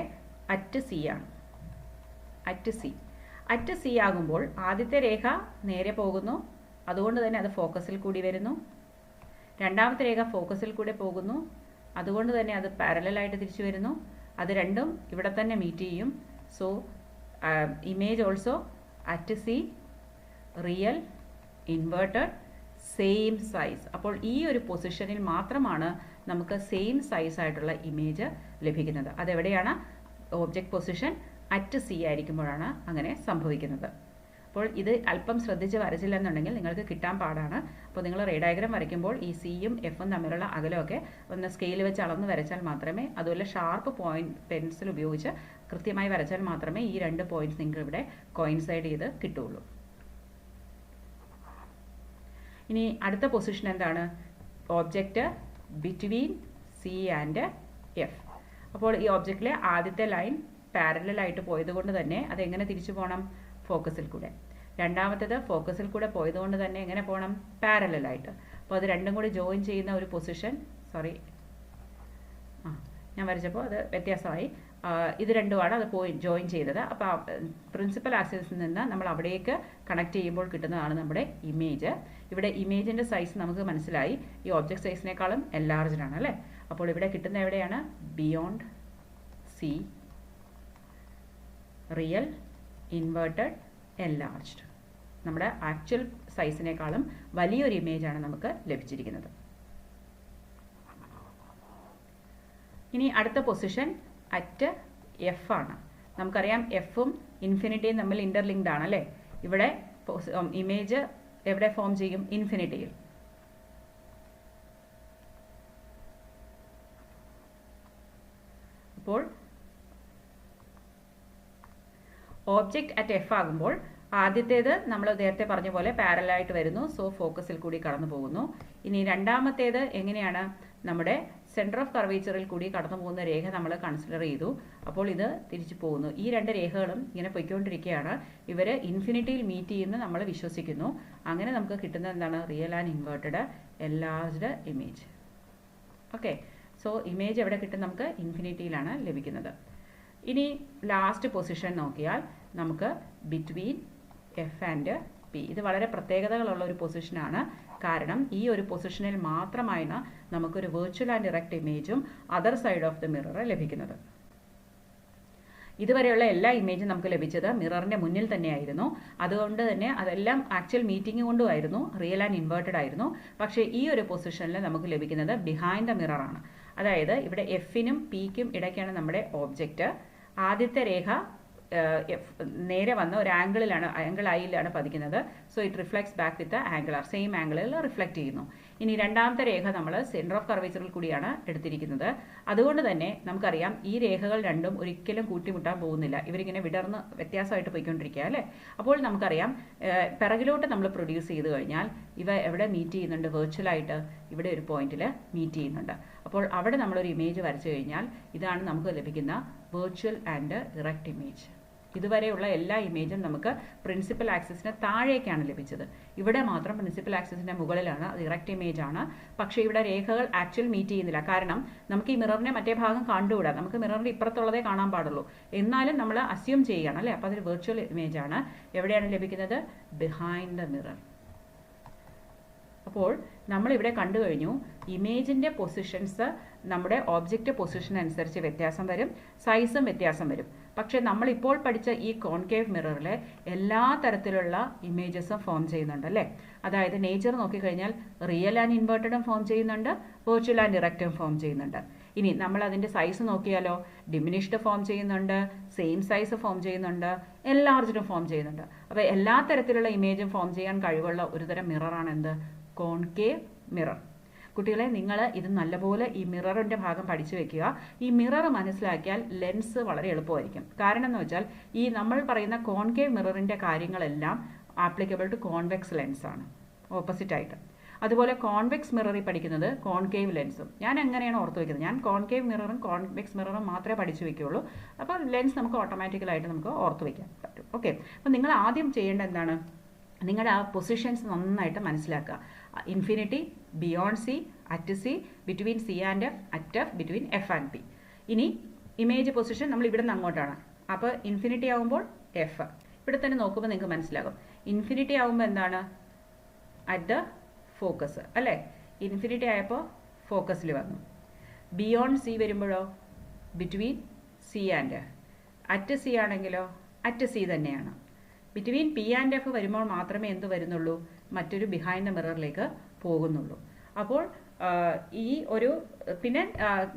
അറ്റ് സി ആണ്. അറ്റ് സി ആകുമ്പോൾ ആദ്യത്തെ രേഖ നേരെ പോകുന്നു, അതുകൊണ്ട് തന്നെ അത് ഫോക്കസിൽ കൂടി വരുന്നു. രണ്ടാമത്തെ രേഖ ഫോക്കസിൽ കൂടെ പോകുന്നു, അതുകൊണ്ട് തന്നെ അത് പാരലലായിട്ട് തിരിച്ചു വരുന്നു. അത് രണ്ടും ഇവിടെ തന്നെ മീറ്റ് ചെയ്യും. So image also at C, real, inverted, same size. അപ്പോൾ ഈ ഒരു പൊസിഷനിൽ മാത്രമാണ് നമുക്ക് സെയിം സൈസ് ആയിട്ടുള്ള ഇമേജ് ലഭിക്കുന്നത്. അതെവിടെയാണ്? ഒബ്ജക്റ്റ് പൊസിഷൻ അറ്റ് സി ആയിരിക്കുമ്പോഴാണ് അങ്ങനെ സംഭവിക്കുന്നത്. അപ്പോൾ ഇത് അല്പം ശ്രദ്ധിച്ച് വരച്ചില്ല എന്നുണ്ടെങ്കിൽ നിങ്ങൾക്ക് കിട്ടാൻ പാടാണ്. അപ്പോൾ നിങ്ങൾ റേ ഡയഗ്രാം വരയ്ക്കുമ്പോൾ ഈ സിയും എഫും തമ്മിലുള്ള അകലമൊക്കെ ഒന്ന് സ്കെയിൽ വെച്ച് അളന്ന് വരച്ചാൽ മാത്രമേ, അതുപോലെ ഷാർപ്പ് പെൻസിൽ ഉപയോഗിച്ച് കൃത്യമായി വരച്ചാൽ മാത്രമേ ഈ രണ്ട് പോയിന്റ്സ് നിങ്ങൾക്ക് ഇവിടെ കോയിൻസൈഡ് ചെയ്ത് കിട്ടുള്ളൂ. ഇനി അടുത്ത പൊസിഷൻ എന്താണ്? Object between C and F. അപ്പോൾ ഈ ഒബ്ജക്റ്റിലെ ആദ്യത്തെ ലൈൻ പാരലലായിട്ട് പോയതുകൊണ്ട് തന്നെ അതെങ്ങനെ തിരിച്ചു പോകണം? ഫോക്കസിൽ കൂടെ. രണ്ടാമത്തേത് ഫോക്കസിൽ കൂടെ പോയതുകൊണ്ട് തന്നെ എങ്ങനെ പോകണം? പാരലലായിട്ട്. അപ്പോൾ അത് രണ്ടും കൂടി ജോയിൻ ചെയ്യുന്ന ഒരു പൊസിഷൻ, ഞാൻ വരച്ചപ്പോൾ അത് വ്യത്യാസമായി. ഇത് രണ്ടുമാണ് അത് ജോയിൻ ചെയ്തത്. അപ്പോൾ പ്രിൻസിപ്പൽ ആക്സിസിൽ നിന്ന് നമ്മൾ അവിടേക്ക് കണക്ട് ചെയ്യുമ്പോൾ കിട്ടുന്നതാണ് നമ്മുടെ ഇമേജ്. ഇവിടെ ഇമേജിൻ്റെ സൈസ് നമുക്ക് മനസ്സിലായി, ഈ ഒബ്ജക്റ്റ് സൈസിനേക്കാളും എൻലാർജ്ഡ് ആണ് അല്ലേ. അപ്പോൾ ഇവിടെ കിട്ടുന്ന എവിടെയാണ്? Beyond C, real, inverted, enlarged. നമ്മുടെ ആക്ച്വൽ സൈസിനേക്കാളും വലിയൊരു ഇമേജാണ് നമുക്ക് ലഭിച്ചിരിക്കുന്നത്. ഇനി അടുത്ത പൊസിഷൻ അറ്റ് എഫ് ആണ്. നമുക്കറിയാം എഫും ഇൻഫിനിറ്റിയും തമ്മിൽ ഇന്റർലിങ്ക്ഡ് ആണ് അല്ലേ. ഇവിടെ ഇമേജ് എവിടെ ഫോം ചെയ്യും? ഇൻഫിനിറ്റിയിൽ. അപ്പോൾ ഓബ്ജക്റ്റ് അറ്റ് എഫ് ആകുമ്പോൾ ആദ്യത്തേത് നമ്മൾ നേരത്തെ പറഞ്ഞ പോലെ പാരലായിട്ട് വരുന്നു, സോ ഫോക്കസിൽ കൂടി കടന്നു പോകുന്നു. ഇനി രണ്ടാമത്തേത് എങ്ങനെയാണ്? നമ്മുടെ സെൻറ്റർ ഓഫ് കർവേച്ചറിൽ കൂടി കടന്നു പോകുന്ന രേഖ നമ്മൾ കൺസിഡർ ചെയ്തു. അപ്പോൾ ഇത് തിരിച്ചു പോകുന്നു. ഈ രണ്ട് രേഖകളും ഇങ്ങനെ പൊയ്ക്കൊണ്ടിരിക്കുകയാണ്. ഇവർ ഇൻഫിനിറ്റിയിൽ മീറ്റ് ചെയ്യുന്ന നമ്മൾ വിശ്വസിക്കുന്നു. അങ്ങനെ നമുക്ക് കിട്ടുന്നത് എന്താണ്? Real and inverted enlarged image. Okay, so image എവിടെ കിട്ടും? നമുക്ക് ഇൻഫിനിറ്റിയിലാണ് ലഭിക്കുന്നത്. ഇനി ലാസ്റ്റ് പൊസിഷൻ നോക്കിയാൽ നമുക്ക് ബിറ്റ്വീൻ എഫ് ആൻഡ് പി. ഇത് വളരെ പ്രത്യേകതകളുള്ള ഒരു പൊസിഷനാണ്. കാരണം ഈ ഒരു പൊസിഷനിൽ മാത്രമാണ് നമുക്കൊരു വെർച്വൽ ആൻഡ് ഡയറക്റ്റ് ഇമേജും other side of the mirror ലഭിക്കുന്നത്. ഇതുവരെയുള്ള എല്ലാ ഇമേജും നമുക്ക് ലഭിച്ചത് മിററിന്റെ മുന്നിൽ തന്നെയായിരുന്നു. അതുകൊണ്ട് തന്നെ അതെല്ലാം ആക്ച്വൽ മീറ്റിംഗ് കൊണ്ടുമായിരുന്നു, റിയൽ ആൻഡ് ഇൻവേർട്ടഡ് ആയിരുന്നു. പക്ഷേ ഈ ഒരു പൊസിഷനിൽ നമുക്ക് ലഭിക്കുന്നത് ബിഹൈൻഡ് ദ മിറർ ആണ്. അതായത് ഇവിടെ എഫിനും പിക്കും ഇടയ്ക്കാണ് നമ്മുടെ ഓബ്ജക്റ്റ്. ആദ്യത്തെ രേഖ നേരെ വന്ന ഒരു ആംഗിൾ ഐയിലാണ് പതിക്കുന്നത്. So it reflects back with angle r, same ആംഗിളിൽ റിഫ്ലക്ട് ചെയ്യുന്നു. ഇനി രണ്ടാമത്തെ രേഖ നമ്മൾ സെൻറ്റർ ഓഫ് കർവേച്ചറിൽ കൂടിയാണ് എടുത്തിരിക്കുന്നത്. അതുകൊണ്ട് തന്നെ നമുക്കറിയാം ഈ രേഖകൾ രണ്ടും ഒരിക്കലും കൂട്ടിമുട്ടാൻ പോകുന്നില്ല. ഇവരിങ്ങനെ വിടർന്ന് വ്യത്യാസമായിട്ട് പോയിക്കൊണ്ടിരിക്കുക അല്ലേ. അപ്പോൾ നമുക്കറിയാം പിറകിലോട്ട് നമ്മൾ പ്രൊഡ്യൂസ് ചെയ്ത് കഴിഞ്ഞാൽ ഇവ എവിടെ മീറ്റ് ചെയ്യുന്നുണ്ട്? വെർച്വലായിട്ട് ഇവിടെ ഒരു പോയിന്റിൽ മീറ്റ് ചെയ്യുന്നുണ്ട്. അപ്പോൾ അവിടെ നമ്മളൊരു ഇമേജ് വരച്ചു കഴിഞ്ഞാൽ ഇതാണ് നമുക്ക് ലഭിക്കുന്ന വെർച്വൽ ആൻഡ് ഡയറക്റ്റ് ഇമേജ്. ഇതുവരെയുള്ള എല്ലാ ഇമേജും നമുക്ക് പ്രിൻസിപ്പൽ ആക്സിസിന് താഴേക്കാണ് ലഭിച്ചത്. ഇവിടെ മാത്രം പ്രിൻസിപ്പൽ ആക്സിസിന്റെ മുകളിലാണ്, അത് ഇറക്റ്റ് ഇമേജ് ആണ്. പക്ഷേ ഇവിടെ രേഖകൾ ആക്ച്വൽ മീറ്റ് ചെയ്യുന്നില്ല. കാരണം നമുക്ക് ഈ മിററിന്റെ മറ്റേ ഭാഗം കണ്ടുകൂടാ, നമുക്ക് മിററിന്റെ ഇപ്പുറത്തുള്ളതേ കാണാൻ പാടുള്ളൂ. എന്നാലും നമ്മൾ അസ്യൂം ചെയ്യുകയാണ് അല്ലേ. അപ്പോൾ അതൊരു വെർച്വൽ ഇമേജ് ആണ്. എവിടെയാണ് ലഭിക്കുന്നത്? Behind the mirror. അപ്പോൾ നമ്മളിവിടെ കണ്ടു കഴിഞ്ഞു ഇമേജിൻ്റെ പൊസിഷൻസ് നമ്മുടെ ഓബ്ജക്റ്റ് പൊസിഷൻ അനുസരിച്ച് വ്യത്യാസം വരും, സൈസും വ്യത്യാസം വരും. പക്ഷേ നമ്മളിപ്പോൾ പഠിച്ച ഈ കോൺകേവ് മിററിൽ എല്ലാ തരത്തിലുള്ള ഇമേജസും ഫോം ചെയ്യുന്നുണ്ട് അല്ലേ. അതായത് നേച്ചർ നോക്കിക്കഴിഞ്ഞാൽ റിയൽ ആൻഡ് ഇൻവേർട്ടഡും ഫോം ചെയ്യുന്നുണ്ട്, വെർച്വൽ ആൻഡ് ഇറക്റ്റും ഫോം ചെയ്യുന്നുണ്ട്. ഇനി നമ്മൾ അതിൻ്റെ സൈസ് നോക്കിയാലോ, ഡിമിനിഷ്ഡ് ഫോം ചെയ്യുന്നുണ്ട്, സെയിം സൈസ് ഫോം ചെയ്യുന്നുണ്ട്, എൻലാർജ്ഡും ഫോം ചെയ്യുന്നുണ്ട്. അപ്പോൾ എല്ലാ തരത്തിലുള്ള ഇമേജും ഫോം ചെയ്യാൻ കഴിവുള്ള ഒരുതരം മിററാണ് എന്ത്? Concave mirror. കുട്ടികളെ, നിങ്ങൾ ഇത് നല്ലപോലെ ഈ മിററിൻ്റെ ഭാഗം പഠിച്ചു വെക്കുക. ഈ മിറർ മനസ്സിലാക്കിയാൽ ലെൻസ് വളരെ എളുപ്പമായിരിക്കും. കാരണം എന്ന് വെച്ചാൽ ഈ നമ്മൾ പറയുന്ന കോൺകേവ് മിററിൻ്റെ കാര്യങ്ങളെല്ലാം ആപ്ലിക്കബിൾ ടു കോൺവെക്സ് ലെൻസാണ്, ഓപ്പോസിറ്റ് ആയിട്ട്. അതുപോലെ കോൺവെക്സ് മിററിൽ പഠിക്കുന്നത് കോൺകേവ് ലെൻസും. ഞാൻ എങ്ങനെയാണ് ഓർത്ത് വയ്ക്കുന്നത്? ഞാൻ കോൺകേവ് മിററും കോൺവെക്സ് മിററും മാത്രമേ പഠിച്ചു വയ്ക്കുകയുള്ളൂ. അപ്പോൾ ലെൻസ് നമുക്ക് ഓട്ടോമാറ്റിക്കലായിട്ട് നമുക്ക് ഓർത്ത് വയ്ക്കാൻ പറ്റും. ഓക്കെ, അപ്പോൾ നിങ്ങൾ ആദ്യം ചെയ്യേണ്ട എന്താണ്? നിങ്ങളുടെ ആ പൊസിഷൻസ് നന്നായിട്ട് മനസ്സിലാക്കുക. Infinity, beyond C, at C, between C and F, at F, between F and P. ഇനി ഇമേജ് പൊസിഷൻ നമ്മൾ ഇവിടെ നിന്ന് അങ്ങോട്ടാണ്. അപ്പോൾ ഇൻഫിനിറ്റി ആകുമ്പോൾ എഫ്. ഇവിടെ തന്നെ നോക്കുമ്പോൾ നിങ്ങൾക്ക് മനസ്സിലാകും. ഇൻഫിനിറ്റി ആകുമ്പോൾ എന്താണ്? അറ്റ് ദ ഫോക്കസ് അല്ലേ. ഇൻഫിനിറ്റി ആയപ്പോൾ ഫോക്കസിൽ വന്നു. ബിയോണ്ട് സി വരുമ്പോഴോ between C and F. At C ആണെങ്കിലോ അറ്റ് സി തന്നെയാണ്. ബിറ്റ്വീൻ പി ആൻഡ് എഫ് വരുമ്പോൾ മാത്രമേ എന്ത് വരുന്നുള്ളൂ? മറ്റൊരു ബിഹൈൻഡ് ദ മിററിലേക്ക് പോകുന്നുള്ളൂ. അപ്പോൾ ഈ ഒരു പിന്നെ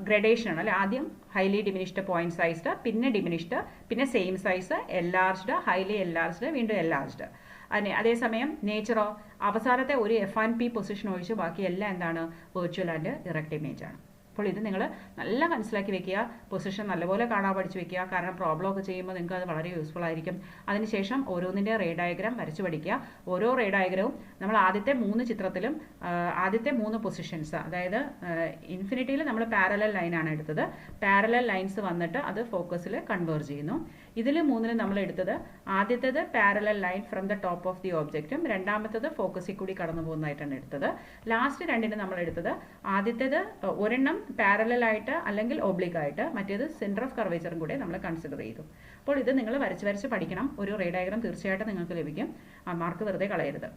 ഗ്രഡേഷൻ ആണ് അല്ലെ. ആദ്യം ഹൈലി ഡിമിനിഷ്ഡ് പോയിന്റ് സൈസ്ഡ്, പിന്നെ ഡിമിനിഷ്ഡ്, പിന്നെ same size, enlarged, highly enlarged, വീണ്ടും എൻലാർജ്ഡ്. അതേസമയം നേച്ചറോ അവസാനത്തെ ഒരു എഫ് ആൻഡ് പി പൊസിഷൻ ഒഴിച്ച് ബാക്കി എല്ലാം എന്താണ്? വെർച്വൽ ആൻഡ് ഇറക്റ്റ് ഇമേജ് ആണ്. അപ്പോൾ ഇത് നിങ്ങൾ നല്ല മനസ്സിലാക്കി വെക്കുക, പൊസിഷൻ നല്ലപോലെ കാണാൻ പഠിച്ചു വെക്കുക. കാരണം പ്രോബ്ലം ഒക്കെ ചെയ്യുമ്പോൾ നിങ്ങൾക്ക് അത് വളരെ യൂസ്ഫുൾ ആയിരിക്കും. അതിനുശേഷം ഓരോന്നിൻ്റെ റേ ഡയഗ്രാം വരച്ചു പഠിക്കുക. ഓരോ റേ ഡയഗ്രവും നമ്മൾ ആദ്യത്തെ 3 ചിത്രത്തിലും ആദ്യത്തെ 3 പൊസിഷൻസ്, അതായത് ഇൻഫിനിറ്റിയിൽ നമ്മൾ പാരലൽ ലൈനാണ് എടുത്തത്. പാരലൽ ലൈൻസ് വന്നിട്ട് അത് ഫോക്കസിൽ കൺവേർജ് ചെയ്യുന്നു. ഇതിൽ 3 നമ്മൾ എടുത്തത് ആദ്യത്തേത് parallel line from the top of the ഓബ്ജക്റ്റും, രണ്ടാമത്തേത് ഫോക്കസിൽ കൂടി കടന്നു പോകുന്നതായിട്ടാണ് എടുത്തത്. ലാസ്റ്റ് 2 നമ്മൾ എടുത്തത് ആദ്യത്തേത് ഒരെണ്ണം പാരലൽ ആയിട്ട് അല്ലെങ്കിൽ ഒബ്ലിക് ആയിട്ട്, മറ്റേത് സെന്റർ ഓഫ് കർവേച്ചറും കൂടെ നമ്മൾ കൺസിഡർ ചെയ്തു. അപ്പോൾ ഇത് നിങ്ങൾ വരച്ച് പഠിക്കണം. ഒരു റേ ഡയഗ്രാം തീർച്ചയായിട്ടും നിങ്ങൾക്ക് ലഭിക്കും. മാർക്ക് വെറുതെ കളയരുത്.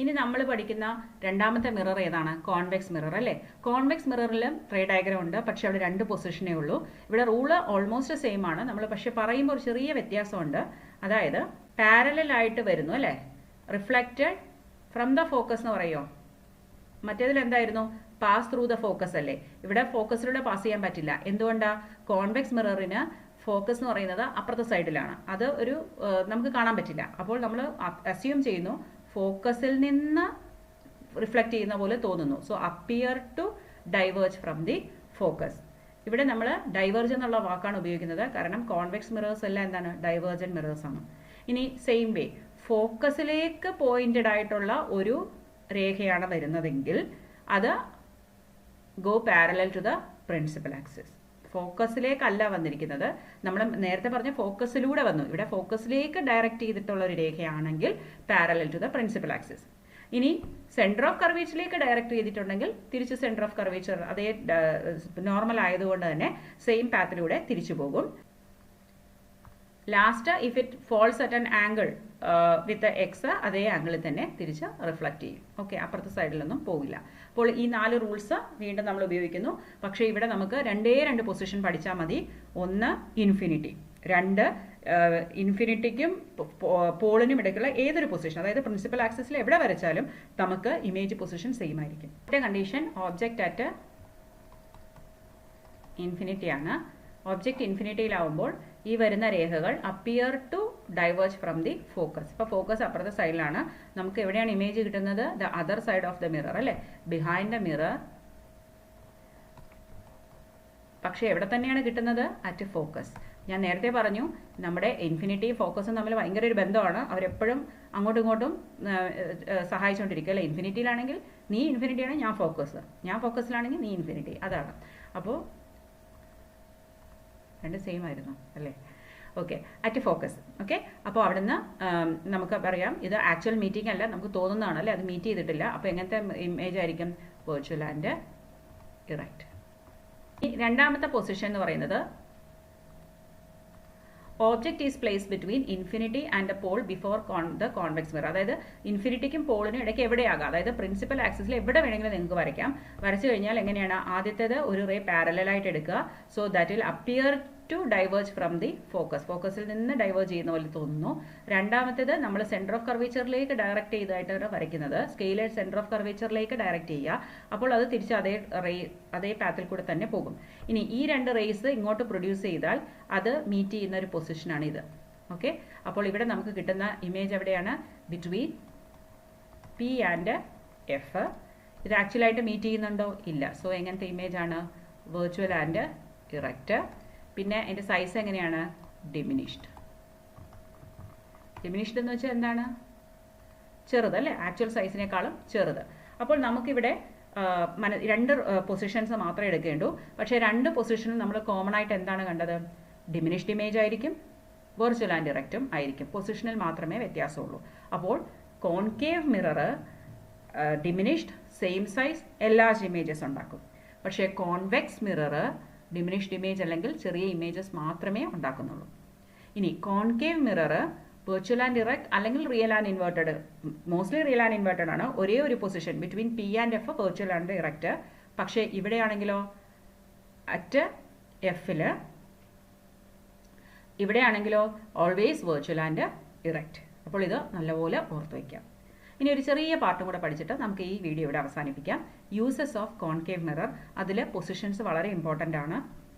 ഇനി നമ്മൾ പഠിക്കുന്ന രണ്ടാമത്തെ മിറർ ഏതാണ്? കോൺവെക്സ് മിറർ അല്ലേ. കോൺവെക്സ് മിററിലും റേ ഡയഗ്രാം ഉണ്ട്, പക്ഷെ അവിടെ 2 പൊസിഷനേ ഉള്ളൂ. ഇവിടെ റൂള് ഓൾമോസ്റ്റ് സെയിം ആണ്. നമ്മൾ പക്ഷെ പറയുമ്പോൾ ഒരു ചെറിയ വ്യത്യാസമുണ്ട്. അതായത് പാരലൽ ആയിട്ട് വരുന്നു അല്ലേ, റിഫ്ലക്റ്റഡ് ഫ്രം ദ ഫോക്കസ് എന്ന് പറയുമോ. മറ്റേതിൽ എന്തായിരുന്നു? പാസ് ത്രൂ ദ ഫോക്കസ് അല്ലേ. ഇവിടെ ഫോക്കസിലൂടെ പാസ് ചെയ്യാൻ പറ്റില്ല. എന്തുകൊണ്ടാ? കോൺവെക്സ് മിററിന് ഫോക്കസ് എന്ന് പറയുന്നത് അപ്പുറത്തെ സൈഡിലാണ്. അത് ഒരു നമുക്ക് കാണാൻ പറ്റില്ല. അപ്പോൾ നമ്മൾ അസ്യൂം ചെയ്യുന്നു ഫോക്കസിൽ നിന്ന് റിഫ്ലക്റ്റ് ചെയ്യുന്ന പോലെ തോന്നുന്നു. So appear to diverge from the focus. ഇവിടെ നമ്മൾ ഡൈവേർജ് എന്നുള്ള വാക്കാണ് ഉപയോഗിക്കുന്നത്. കാരണം കോൺവെക്സ് മിറേഴ്സ് എല്ലാം എന്താണ്? ഡൈവേർജന്റ് മിറേഴ്സ് ആണ്. ഇനി സെയിം വേ ഫോക്കസിലേക്ക് പോയിന്റഡ് ആയിട്ടുള്ള ഒരു രേഖയാണ് വരുന്നതെങ്കിൽ അത് go parallel to the principal axis. ഫോക്കസിലേക്കല്ല വന്നിരിക്കുന്നത്. നമ്മൾ നേരത്തെ പറഞ്ഞ ഫോക്കസിലൂടെ വന്നു. ഇവിടെ ഫോക്കസിലേക്ക് ഡയറക്റ്റ് ചെയ്തിട്ടുള്ള ഒരു രേഖയാണെങ്കിൽ parallel to the principal axis. ഇനി സെന്റർ ഓഫ് കർവേച്ചറിലേക്ക് ഡയറക്റ്റ് ചെയ്തിട്ടുണ്ടെങ്കിൽ തിരിച്ച് സെന്റർ ഓഫ് കർവേച്ചർ അതേ നോർമൽ ആയതുകൊണ്ട് തന്നെ സെയിം പാത്തിലൂടെ തിരിച്ചു പോകും. Last if it falls at an angle with X, അതേ ആംഗിളിൽ തന്നെ തിരിച്ച് റിഫ്ലക്റ്റ് ചെയ്യും. ഓക്കെ, അപ്പുറത്തെ സൈഡിലൊന്നും പോകില്ല. അപ്പോൾ ഈ 4 റൂൾസ് വീണ്ടും നമ്മൾ ഉപയോഗിക്കുന്നു. പക്ഷേ ഇവിടെ നമുക്ക് 2 പൊസിഷൻ പഠിച്ചാൽ മതി. ഒന്ന് ഇൻഫിനിറ്റി, 2 ഇൻഫിനിറ്റിക്കും പോളിനും ഇടയ്ക്കുള്ള ഏതൊരു പൊസിഷൻ, അതായത് പ്രിൻസിപ്പൽ ആക്സിസിൽ എവിടെ വരച്ചാലും നമുക്ക് ഇമേജ് പൊസിഷൻ സെയിം ആയിരിക്കും. കണ്ടീഷൻ ഓബ്ജക്റ്റ് അറ്റ് ഇൻഫിനിറ്റി ആണ്. ഒബ്ജക്റ്റ് ഇൻഫിനിറ്റിയിലാവുമ്പോൾ ഈ വരുന്ന രേഖകൾ appear to diverge from the focus. ഇപ്പോൾ ഫോക്കസ് അപ്പുറത്തെ സൈഡിലാണ്. നമുക്ക് എവിടെയാണ് ഇമേജ് കിട്ടുന്നത്? The other side of the mirror അല്ലേ, ബിഹൈൻഡ് ദ മിറർ. പക്ഷേ എവിടെ തന്നെയാണ് കിട്ടുന്നത്? At focus. ഞാൻ നേരത്തെ പറഞ്ഞു നമ്മുടെ ഇൻഫിനിറ്റിയും ഫോക്കസും തമ്മിൽ ഭയങ്കര ഒരു ബന്ധമാണ്. അവരെപ്പോഴും അങ്ങോട്ടും ഇങ്ങോട്ടും സഹായിച്ചുകൊണ്ടിരിക്കുക അല്ലേ. ഇൻഫിനിറ്റിയിലാണെങ്കിൽ നീ ഇൻഫിനിറ്റിയാണ്, ഞാൻ ഫോക്കസ്. ഞാൻ ഫോക്കസിലാണെങ്കിൽ നീ ഇൻഫിനിറ്റി. അതാണ്. അപ്പോൾ 2 സെയിം ആയിരുന്നു അല്ലേ. Okay, at focus. ഓക്കെ, അപ്പോൾ അവിടെ നിന്ന് നമുക്ക് പറയാം ഇത് ആക്ച്വൽ മീറ്റിംഗ് അല്ല, നമുക്ക് തോന്നുന്നതാണ് അല്ലേ, അത് മീറ്റ് ചെയ്തിട്ടില്ല. അപ്പോൾ എങ്ങനത്തെ ഇമേജ് ആയിരിക്കും? Virtual and erect. രണ്ടാമത്തെ പൊസിഷൻ എന്ന് പറയുന്നത് object is place between infinity and the pole before the convex mirror. അതായത് ഇൻഫിനിറ്റിക്കും പോളിനും ഇടയ്ക്ക് എവിടെയാകാം, അതായത് പ്രിൻസിപ്പൽ ആക്സിസിൽ എവിടെ വേണമെങ്കിലും നിങ്ങൾക്ക് വരയ്ക്കാം. വരച്ചു കഴിഞ്ഞാൽ എങ്ങനെയാണ്? ആദ്യത്തേത് ഒരു റേ പാരലായിട്ട് എടുക്കുക. So that will appear to diverge from the focus. ഫോക്കസിൽ നിന്ന് ഡൈവേർജ് ചെയ്യുന്ന പോലെ തോന്നുന്നു. രണ്ടാമത്തേത് നമ്മൾ സെന്റർ ഓഫ് കർവേച്ചറിലേക്ക് ഡയറക്റ്റ് ചെയ്തായിട്ടാണ് വരയ്ക്കുന്നത്. സ്കെയിലെ സെന്റർ ഓഫ് കർവേച്ചറിലേക്ക് ഡയറക്റ്റ് ചെയ്യുക. അപ്പോൾ അത് തിരിച്ച് അതേ പാത്തിൽ കൂടെ തന്നെ പോകും. ഇനി ഈ രണ്ട് റേസ് ഇങ്ങോട്ട് പ്രൊഡ്യൂസ് ചെയ്താൽ അത് മീറ്റ് ചെയ്യുന്ന ഒരു പൊസിഷനാണ് ഇത്. ഓക്കെ, അപ്പോൾ ഇവിടെ നമുക്ക് കിട്ടുന്ന ഇമേജ് എവിടെയാണ്? Between P and F. ഇത് ആക്ച്വലായിട്ട് മീറ്റ് ചെയ്യുന്നുണ്ടോ? ഇല്ല. സോ എങ്ങനത്തെ ഇമേജ് ആണ്? Virtual and erect. പിന്നെ അതിൻ്റെ സൈസ് എങ്ങനെയാണ്? ഡിമിനിഷ്ഡ്. ഡിമിനിഷ്ഡ് എന്ന് വെച്ചാൽ എന്താണ്? ചെറുത് അല്ലേ, ആക്ച്വൽ സൈസിനേക്കാളും ചെറുത്. അപ്പോൾ നമുക്കിവിടെ രണ്ട് പൊസിഷൻസ് മാത്രമേ എടുക്കേണ്ടൂ. പക്ഷേ രണ്ട് പൊസിഷനും നമ്മൾ കോമൺ ആയിട്ട് എന്താണ് കണ്ടത്? ഡിമിനിഷ്ഡ് ഇമേജ് ആയിരിക്കും, വെർച്വൽ ആൻഡ് ഇറക്റ്റും ആയിരിക്കും. പൊസിഷനിൽ മാത്രമേ വ്യത്യാസമുള്ളൂ. അപ്പോൾ concave mirror diminished, same size, enlarged images ഉണ്ടാക്കും. പക്ഷേ കോൺവെക്സ് മിറർ ഡിമിനിഷ്ഡ് ഇമേജ് അല്ലെങ്കിൽ ചെറിയ ഇമേജസ് മാത്രമേ ഉണ്ടാക്കുന്നുള്ളൂ. ഇനി concave mirror virtual and erect അല്ലെങ്കിൽ real and inverted, mostly real and inverted ആണ്. ഒരേ ഒരു position between P and F virtual and erect. പക്ഷേ ഇവിടെയാണെങ്കിലോ അറ്റ് എഫിൽ, ഇവിടെയാണെങ്കിലോ ഓൾവേസ് വെർച്വൽ ആൻഡ് ഇറക്റ്റ്. അപ്പോൾ ഇത് നല്ലപോലെ ഓർത്ത് വയ്ക്കാം. ഇനി ഒരു ചെറിയ പാർട്ടും കൂടെ പഠിച്ചിട്ട് നമുക്ക് ഈ വീഡിയോ ഇവിടെ അവസാനിപ്പിക്കാം. Uses of concave mirror. അതിൽ പൊസിഷൻസ് വളരെ ഇമ്പോർട്ടൻ്റ് ആണ്.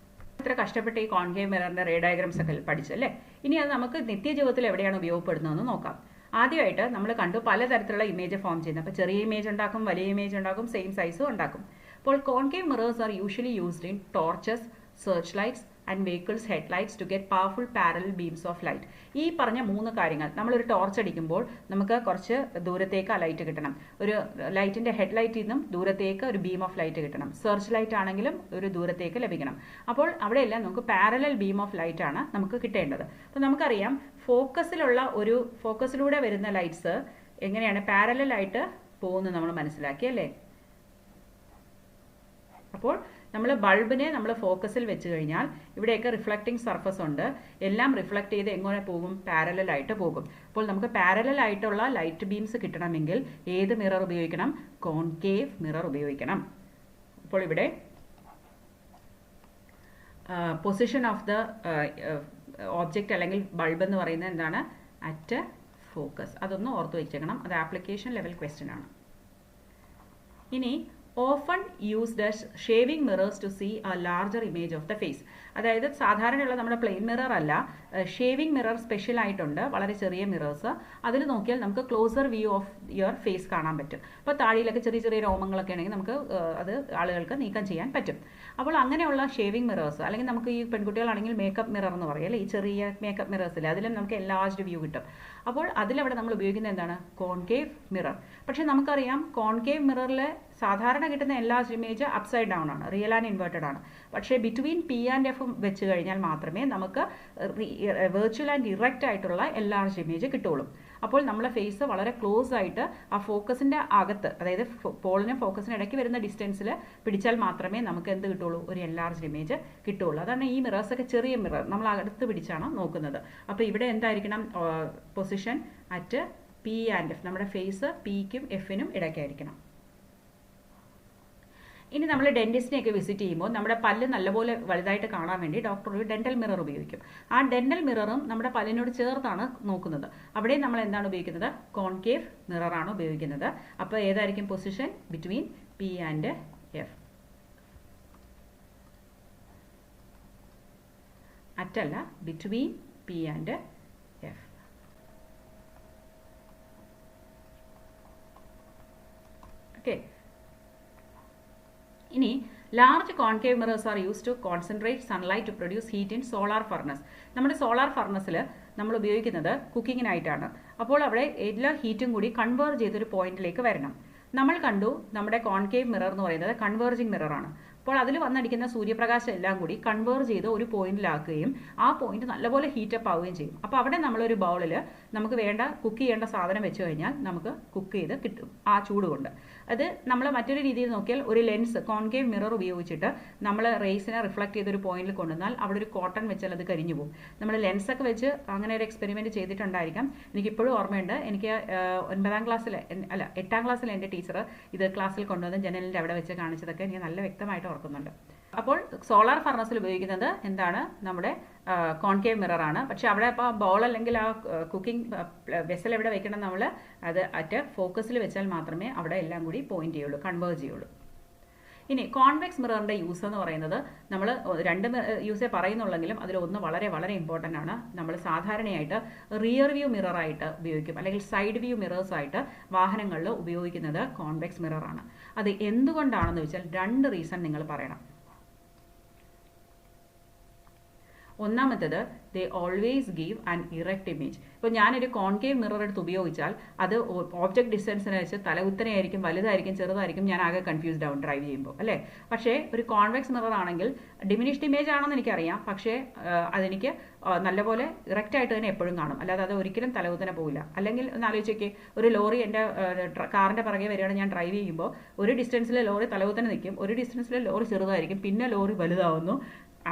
ഇത്ര കഷ്ടപ്പെട്ട് ഈ കോൺകേവ് മിററിൻ്റെ റേ ഡയഗ്രംസ് ഒക്കെ പഠിച്ചല്ലേ. ഇനി അത് നമുക്ക് നിത്യജീവിതത്തിൽ എവിടെയാണ് ഉപയോഗപ്പെടുന്നതെന്ന് നോക്കാം. ആദ്യമായിട്ട് നമ്മൾ കണ്ടു പലതരത്തിലുള്ള ഇമേജ് ഫോം ചെയ്യുന്നത്. അപ്പോൾ ചെറിയ ഇമേജ് ഉണ്ടാക്കും, വലിയ ഇമേജ് ഉണ്ടാക്കും, സെയിം സൈസും ഉണ്ടാക്കും. അപ്പോൾ concave mirrors are usually used in torches, search lights and vehicles headlights to get powerful parallel beams of light. ഈ പറഞ്ഞ 3 കാര്യങ്ങൾ, നമ്മളൊരു ടോർച്ച് അടിക്കുമ്പോൾ നമുക്ക് കുറച്ച് ദൂരത്തേക്ക് ആ ലൈറ്റ് കിട്ടണം. ഒരു ലൈറ്റിൻ്റെ ഹെഡ്ലൈറ്റിൽ നിന്നും ദൂരത്തേക്ക് ഒരു ബീം ഓഫ് ലൈറ്റ് കിട്ടണം. സെർച്ച് ലൈറ്റ് ആണെങ്കിലും ഒരു ദൂരത്തേക്ക് ലഭിക്കണം. അപ്പോൾ അവിടെയെല്ലാം നമുക്ക് പാരലൽ ബീം ഓഫ് ലൈറ്റ് ആണ് നമുക്ക് കിട്ടേണ്ടത്. അപ്പോൾ നമുക്കറിയാം ഫോക്കസിലൂടെ വരുന്ന ലൈറ്റ്സ് എങ്ങനെയാണ് പാരലലായിട്ട് പോകുന്നത് നമ്മൾ മനസ്സിലാക്കി അല്ലേ. അപ്പോൾ നമ്മൾ ബൾബിനെ നമ്മൾ ഫോക്കസിൽ വെച്ച് കഴിഞ്ഞാൽ ഇവിടെയൊക്കെ റിഫ്ലക്റ്റിംഗ് സർഫസ് ഉണ്ട്. എല്ലാം റിഫ്ലക്റ്റ് ചെയ്ത് എങ്ങനെ പോകും? പാരലലായിട്ട് പോകും. അപ്പോൾ നമുക്ക് പാരലലായിട്ടുള്ള ലൈറ്റ് ബീംസ് കിട്ടണമെങ്കിൽ ഏത് മിറർ ഉപയോഗിക്കണം? കോൺകേവ് മിറർ ഉപയോഗിക്കണം. അപ്പോൾ ഇവിടെ പൊസിഷൻ ഓഫ് ദ ഓബ്ജക്റ്റ് അല്ലെങ്കിൽ ബൾബ് എന്ന് പറയുന്നത് എന്താണ്? At focus. അതൊന്ന് ഓർത്ത് വെച്ചേക്കണം. അത് ആപ്ലിക്കേഷൻ ലെവൽ ക്വസ്റ്റ്യൻ ആണ്. ഇനി often used as shaving mirrors to see a larger image of the face. അതായത് സാധാരണയുള്ള നമ്മുടെ പ്ലെയിൻ മിറർ അല്ല, ഷേവിംഗ് മിറർ സ്പെഷ്യൽ ആയിട്ടുണ്ട്, വളരെ ചെറിയ മിറേഴ്സ്. അതിൽ നോക്കിയാൽ നമുക്ക് closer view of your face കാണാൻ പറ്റും. അപ്പോൾ താടിയിലൊക്കെ ചെറിയ ചെറിയ രോമങ്ങളൊക്കെ ആണെങ്കിൽ നമുക്ക് അത് ആളുകൾക്ക് നീക്കം ചെയ്യാൻ പറ്റും. അപ്പോൾ അങ്ങനെയുള്ള ഷേവിംഗ് മിറേഴ്സ്, അല്ലെങ്കിൽ നമുക്ക് ഈ പെൺകുട്ടികളാണെങ്കിൽ മേക്കപ്പ് മിറർ എന്ന് പറയും അല്ലേ, ഈ ചെറിയ മേക്കപ്പ് മിറേഴ്സിൽ അതിലും നമുക്ക് എൻലാർജ്ഡ് വ്യൂ കിട്ടും. അപ്പോൾ അതിലവിടെ നമ്മൾ ഉപയോഗിക്കുന്നത് എന്താണ്? Concave mirror. പക്ഷേ നമുക്കറിയാം കോൺകേവ് മിററിൽ സാധാരണ കിട്ടുന്ന എൻലാർജ്ഡ് ഇമേജ് അപ്സൈഡ് ഡൗൺ ആണ്, റിയൽ ആൻഡ് ഇൻവേർട്ടഡ് ആണ്. പക്ഷേ ബിറ്റ്വീൻ പി ആൻഡ് എഫ് വെച്ച് കഴിഞ്ഞാൽ മാത്രമേ നമുക്ക് വെർച്വൽ ആൻഡ് ഇറക്റ്റ് ആയിട്ടുള്ള എൻലാർജ്ഡ് ഇമേജ് കിട്ടുള്ളൂ. അപ്പോൾ നമ്മളെ ഫേസ് വളരെ ക്ലോസ് ആയിട്ട് ആ ഫോക്കസിൻ്റെ അകത്ത്, അതായത് പോളിനും ഫോക്കസിനും ഇടയ്ക്ക് വരുന്ന ഡിസ്റ്റൻസിൽ പിടിച്ചാൽ മാത്രമേ നമുക്ക് എന്ത് കിട്ടുള്ളൂ? ഒരു എൻലാർജ്ഡ് ഇമേജ് കിട്ടുള്ളൂ. അതാണ് ഈ മിറേഴ്സൊക്കെ ചെറിയ മിറർ നമ്മൾ അടുത്ത് പിടിച്ചാണ് നോക്കുന്നത്. അപ്പോൾ ഇവിടെ എന്തായിരിക്കണം? Position at P and F. നമ്മുടെ ഫേസ് പിക്കും എഫിനും ഇടയ്ക്കായിരിക്കണം. ഇനി നമ്മൾ ഡെന്റിസ്റ്റിനെയൊക്കെ വിസിറ്റ് ചെയ്യുമ്പോൾ നമ്മുടെ പല്ല് നല്ലപോലെ വലുതായിട്ട് കാണാൻ വേണ്ടി ഡോക്ടർ ഒരു ഡെന്റൽ മിറർ ഉപയോഗിക്കും. ആ ഡെന്റൽ മിററും നമ്മുടെ പല്ലിനോട് ചേർത്താണ് നോക്കുന്നത്. അവിടെ നമ്മൾ എന്താണ് ഉപയോഗിക്കുന്നത്? കോൺകേവ് മിററാണ് ഉപയോഗിക്കുന്നത്. അപ്പോൾ ഏതായിരിക്കും position? Between P and F. അറ്റല്ല, between P and F. Okay. ഇനി large concave mirrors are use to concentrate sunlight to produce heat in solar furnace. നമ്മുടെ സോളാർ ഫർണസിൽ നമ്മൾ ഉപയോഗിക്കുന്നത് കുക്കിങ്ങിനായിട്ടാണ്. അപ്പോൾ അവിടെ എല്ലാ ഹീറ്റും കൂടി കൺവേർജ് ചെയ്തൊരു പോയിന്റിലേക്ക് വരണം. നമ്മൾ കണ്ടു നമ്മുടെ കോൺകേവ് മിറർ എന്ന് പറയുന്നത് കൺവേർജിങ് മിററാണ്. അപ്പോൾ അതിൽ വന്നടിക്കുന്ന സൂര്യപ്രകാശം എല്ലാം കൂടി കൺവേർട്ട് ചെയ്ത് ഒരു പോയിന്റിലാക്കുകയും ആ പോയിന്റ് നല്ലപോലെ ഹീറ്റപ്പ് ആവുകയും ചെയ്യും. അപ്പോൾ അവിടെ നമ്മളൊരു ബൗളിൽ നമുക്ക് വേണ്ട കുക്ക് ചെയ്യേണ്ട സാധനം വെച്ച് കഴിഞ്ഞാൽ നമുക്ക് കുക്ക് ചെയ്ത് കിട്ടും ആ ചൂട് കൊണ്ട്. അത് നമ്മൾ മറ്റൊരു രീതിയിൽ നോക്കിയാൽ ഒരു ലെൻസ് കോൺകേവ് മിറർ ഉപയോഗിച്ചിട്ട് നമ്മൾ റേസിനെ റിഫ്ലക്ട് ചെയ്തൊരു പോയിന്റിൽ കൊണ്ടുവന്നാൽ അവിടെ ഒരു കോട്ടൺ വെച്ചാൽ അത് കരിഞ്ഞു പോകും. നമ്മൾ ലെൻസൊക്കെ വെച്ച് അങ്ങനെ ഒരു എക്സ്പെരിമെൻറ്റ് ചെയ്തിട്ടുണ്ടായിരിക്കാം. എനിക്കിപ്പോഴും ഓർമ്മയുണ്ട്. എനിക്ക് 9ാം ക്ലാസ്സിൽ അല്ല 8ാം ക്ലാസ്സിൽ എൻ്റെ ടീച്ചർ ഇത് ക്ലാസ്സിൽ കൊണ്ടുവന്ന് ജനലിൻ്റെ അവിടെ വെച്ച് കാണിച്ചതൊക്കെ എനിക്ക് നല്ല വ്യക്തമായിട്ട് ഓർക്കുന്നുണ്ട്. അപ്പോൾ സോളാർ ഫർണസിൽ ഉപയോഗിക്കുന്നത് എന്താണ്? നമ്മുടെ കോൺകേവ് മിററാണ്. പക്ഷെ അവിടെ ഇപ്പോൾ ബൗൾ അല്ലെങ്കിൽ ആ കുക്കിംഗ് വെസൽ എവിടെ വെക്കണം, നമ്മൾ അത് അറ്റ് ഫോക്കസിൽ വെച്ചാൽ മാത്രമേ അവിടെ എല്ലാം കൂടി പോയിന്റ് ചെയ്യുള്ളൂ, കൺവേർജ് ചെയ്യുള്ളൂ. ഇനി കോൺവെക്സ് മിററിൻ്റെ യൂസ് എന്ന് പറയുന്നത് നമ്മൾ 2 യൂസേ പറയുന്നുള്ളെങ്കിലും അതിലൊന്ന് വളരെ വളരെ ഇമ്പോർട്ടൻ്റ് ആണ്. നമ്മൾ സാധാരണയായിട്ട് റിയർ വ്യൂ മിററായിട്ട് ഉപയോഗിക്കും, അല്ലെങ്കിൽ സൈഡ് വ്യൂ മിറേഴ്സായിട്ട് വാഹനങ്ങളിൽ ഉപയോഗിക്കുന്നത് കോൺവെക്സ് മിററാണ്. അത് എന്തുകൊണ്ടാണെന്ന് വെച്ചാൽ 2 റീസൺ നിങ്ങൾ പറയണം. ഒന്നാമത്തേത്, they always give an erect image. ഇപ്പോൾ ഞാനൊരു കോൺകേവ് മിറർ എടുത്ത് ഉപയോഗിച്ചാൽ അത് ഓബ്ജക്ട് ഡിസ്റ്റൻസിനെ വെച്ച് തലകുത്തനെയായിരിക്കും, വലുതായിരിക്കും, ചെറുതായിരിക്കും, ഞാൻ ആകെ കൺഫ്യൂസ്ഡ് ആവും ഡ്രൈവ് ചെയ്യുമ്പോൾ, അല്ലേ? പക്ഷേ ഒരു കോൺവെക്സ് മിറർ ആണെങ്കിൽ ഡിമിനിഷ്ഡ് ഇമേജ് ആണെന്ന് എനിക്കറിയാം, പക്ഷേ അതെനിക്ക് നല്ലപോലെ ഇറക്റ്റ് ആയിട്ട് തന്നെ എപ്പോഴും കാണും, അല്ലാതെ അത് ഒരിക്കലും തലകുത്തനെ പോകില്ല. അല്ലെങ്കിൽ ഒന്ന് ആലോചിച്ചേക്ക്, ഒരു ലോറി എൻ്റെ കാറിൻ്റെ പുറകെ വരികയാണ്, ഞാൻ ഡ്രൈവ് ചെയ്യുമ്പോൾ ഒരു ഡിസ്റ്റൻസിൽ ലോറി തലകുത്തനെ നിൽക്കും, ഒരു ഡിസ്റ്റൻസിൽ ലോറി ചെറുതായിരിക്കും, പിന്നെ ലോറി വലുതാവുന്നു,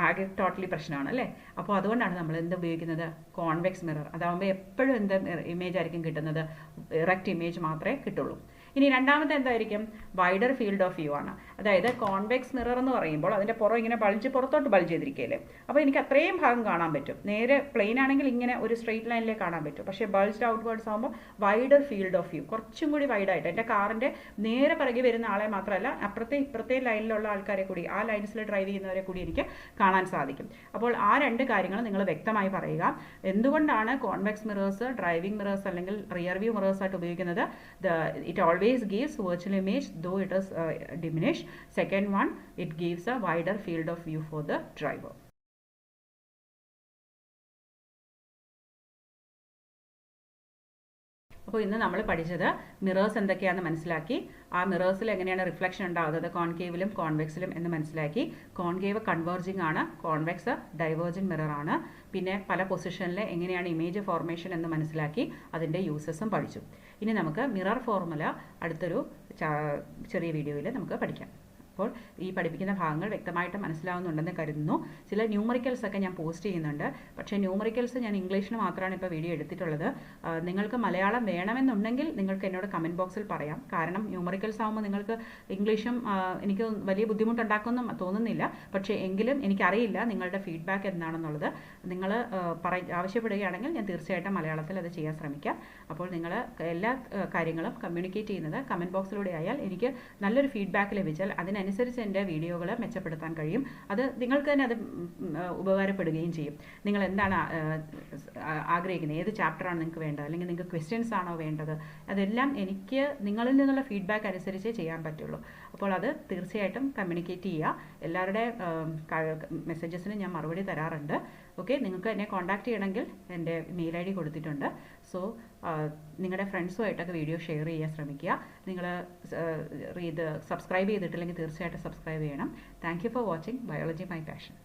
ആകെ ടോട്ടലി പ്രശ്നമാണ്, അല്ലേ? അപ്പോൾ അതുകൊണ്ടാണ് നമ്മൾ എന്ത് ഉപയോഗിക്കുന്നത്? Convex mirror. അതാകുമ്പോൾ എപ്പോഴും എന്ത് ഇമേജ് ആയിരിക്കും കിട്ടുന്നത്? ഇറക്റ്റ് ഇമേജ് മാത്രമേ കിട്ടുള്ളൂ. ഇനി രണ്ടാമത്തെ എന്തായിരിക്കും? വൈഡർ ഫീൽഡ് ഓഫ് വ്യൂ ആണ്. അതായത് കോൺവെക്സ് മിറർ എന്ന് പറയുമ്പോൾ അതിൻ്റെ പുറം ഇങ്ങനെ പുറത്തോട്ട് ബൾജ് ചെയ്തിരിക്കുകയല്ലേ, അപ്പോൾ എനിക്ക് അത്രയും ഭാഗം കാണാൻ പറ്റും. നേരെ പ്ലെയിൻ ആണെങ്കിൽ ഇങ്ങനെ ഒരു സ്ട്രെയിറ്റ് ലൈനിലേ കാണാൻ പറ്റും. പക്ഷേ ബൾജ്ഡ് ഔട്ട്വേർഡ്സ് ആകുമ്പോൾ വൈഡർ ഫീൽഡ് ഓഫ് വ്യൂ, കുറച്ചും കൂടി വൈഡായിട്ട് എൻ്റെ കാറിൻ്റെ നേരെ പിറകെ വരുന്ന ആളെ മാത്രമല്ല ഇപ്പുറത്തെ ലൈനിലുള്ള ആൾക്കാരെ കൂടി, ആ ലൈൻസിൽ ഡ്രൈവ് ചെയ്യുന്നവരെ കൂടി എനിക്ക് കാണാൻ സാധിക്കും. അപ്പോൾ ആ 2 കാര്യങ്ങൾ നിങ്ങൾ വ്യക്തമായി പറയുക. എന്തുകൊണ്ടാണ് കോൺവെക്സ് മിറേഴ്സ് ഡ്രൈവിംഗ് മിറേഴ്സ് അല്ലെങ്കിൽ റിയർ വ്യൂ മിറേഴ്സ് ആയിട്ട് ഉപയോഗിക്കുന്നത്? It always gives virtual image, though it is diminished. Second one, it gives a wider field of view for the driver. അപ്പോൾ ഇന്ന് നമ്മൾ പഠിച്ചത് മിറേഴ്സ് എന്തൊക്കെയാണെന്ന് മനസ്സിലാക്കി, ആ മിറേഴ്സിൽ എങ്ങനെയാണ് റിഫ്ലക്ഷൻ ഉണ്ടാകുന്നത് കോൺകേവിലും കോൺവെക്സിലും എന്ന് മനസ്സിലാക്കി. കോൺകേവ് കൺവേർജിങ് ആണ്, കോൺവെക്സ് ഡൈവേർജിങ് മിറർ ആണ്. പിന്നെ പല പൊസിഷനിൽ എങ്ങനെയാണ് ഇമേജ് ഫോർമേഷൻ എന്ന് മനസ്സിലാക്കി, അതിൻ്റെ യൂസസും പഠിച്ചു. ഇനി നമുക്ക് മിറർ ഫോർമുല അടുത്തൊരു ചെറിയ വീഡിയോയിൽ നമുക്ക് പഠിക്കാം. അപ്പോൾ ഈ പഠിപ്പിക്കുന്ന ഭാഗങ്ങൾ വ്യക്തമായിട്ട് മനസ്സിലാവുന്നുണ്ടെന്ന് കരുതുന്നു. ചില ന്യൂമറിക്കൽസ് ഒക്കെ ഞാൻ പോസ്റ്റ് ചെയ്യുന്നുണ്ട്, പക്ഷേ ന്യൂമറിക്കൽസ് ഞാൻ ഇംഗ്ലീഷിന് മാത്രമാണ് ഇപ്പോൾ വീഡിയോ എടുത്തിട്ടുള്ളത്. നിങ്ങൾക്ക് മലയാളം വേണമെന്നുണ്ടെങ്കിൽ നിങ്ങൾക്ക് എന്നോട് കമൻറ്റ് ബോക്സിൽ പറയാം. കാരണം ന്യൂമറിക്കൽസ് ആകുമ്പോൾ നിങ്ങൾക്ക് ഇംഗ്ലീഷും എനിക്ക് വലിയ ബുദ്ധിമുട്ടുണ്ടാക്കുമെന്നും തോന്നുന്നില്ല. പക്ഷേ എങ്കിലും എനിക്കറിയില്ല നിങ്ങളുടെ ഫീഡ്ബാക്ക് എന്താണെന്നുള്ളത്. നിങ്ങൾ ആവശ്യപ്പെടുകയാണെങ്കിൽ ഞാൻ തീർച്ചയായിട്ടും മലയാളത്തിൽ അത് ചെയ്യാൻ ശ്രമിക്കാം. അപ്പോൾ നിങ്ങൾ എല്ലാ കാര്യങ്ങളും കമ്മ്യൂണിക്കേറ്റ് ചെയ്യുന്നത് കമൻറ്റ് ബോക്സിലൂടെ ആയാൽ എനിക്ക് നല്ലൊരു ഫീഡ്ബാക്ക് ലഭിച്ചാൽ അതിനനുസരിച്ച് എൻ്റെ വീഡിയോകൾ മെച്ചപ്പെടുത്താൻ കഴിയും. അത് നിങ്ങൾക്ക് തന്നെ അത് ഉപകാരപ്പെടുകയും ചെയ്യും. നിങ്ങൾ എന്താണ് ആഗ്രഹിക്കുന്നത്, ഏത് ചാപ്റ്ററാണ് നിങ്ങൾക്ക് വേണ്ടത്, അല്ലെങ്കിൽ നിങ്ങൾക്ക് ക്വസ്റ്റ്യൻസ് ആണോ വേണ്ടത്, അതെല്ലാം എനിക്ക് നിങ്ങളിൽ നിന്നുള്ള ഫീഡ്ബാക്ക് അനുസരിച്ചേ ചെയ്യാൻ പറ്റുള്ളൂ. അപ്പോൾ അത് തീർച്ചയായിട്ടും കമ്മ്യൂണിക്കേറ്റ് ചെയ്യുക. എല്ലാവരുടെ മെസ്സേജസിന് ഞാൻ മറുപടി തരാറുണ്ട്. ഓക്കെ, നിങ്ങൾക്ക് എന്നെ കോൺടാക്ട് ചെയ്യണമെങ്കിൽ എൻ്റെ മെയിൽ ID കൊടുത്തിട്ടുണ്ട്. സോ നിങ്ങളുടെ ഫ്രണ്ട്സുമായിട്ടൊക്കെ വീഡിയോ ഷെയർ ചെയ്യാൻ ശ്രമിക്കുക. നിങ്ങൾ ഇത് സബ്സ്ക്രൈബ് ചെയ്തിട്ടില്ലെങ്കിൽ തീർച്ചയായിട്ടും സബ്സ്ക്രൈബ് ചെയ്യണം. Thank you for watching biology my passion.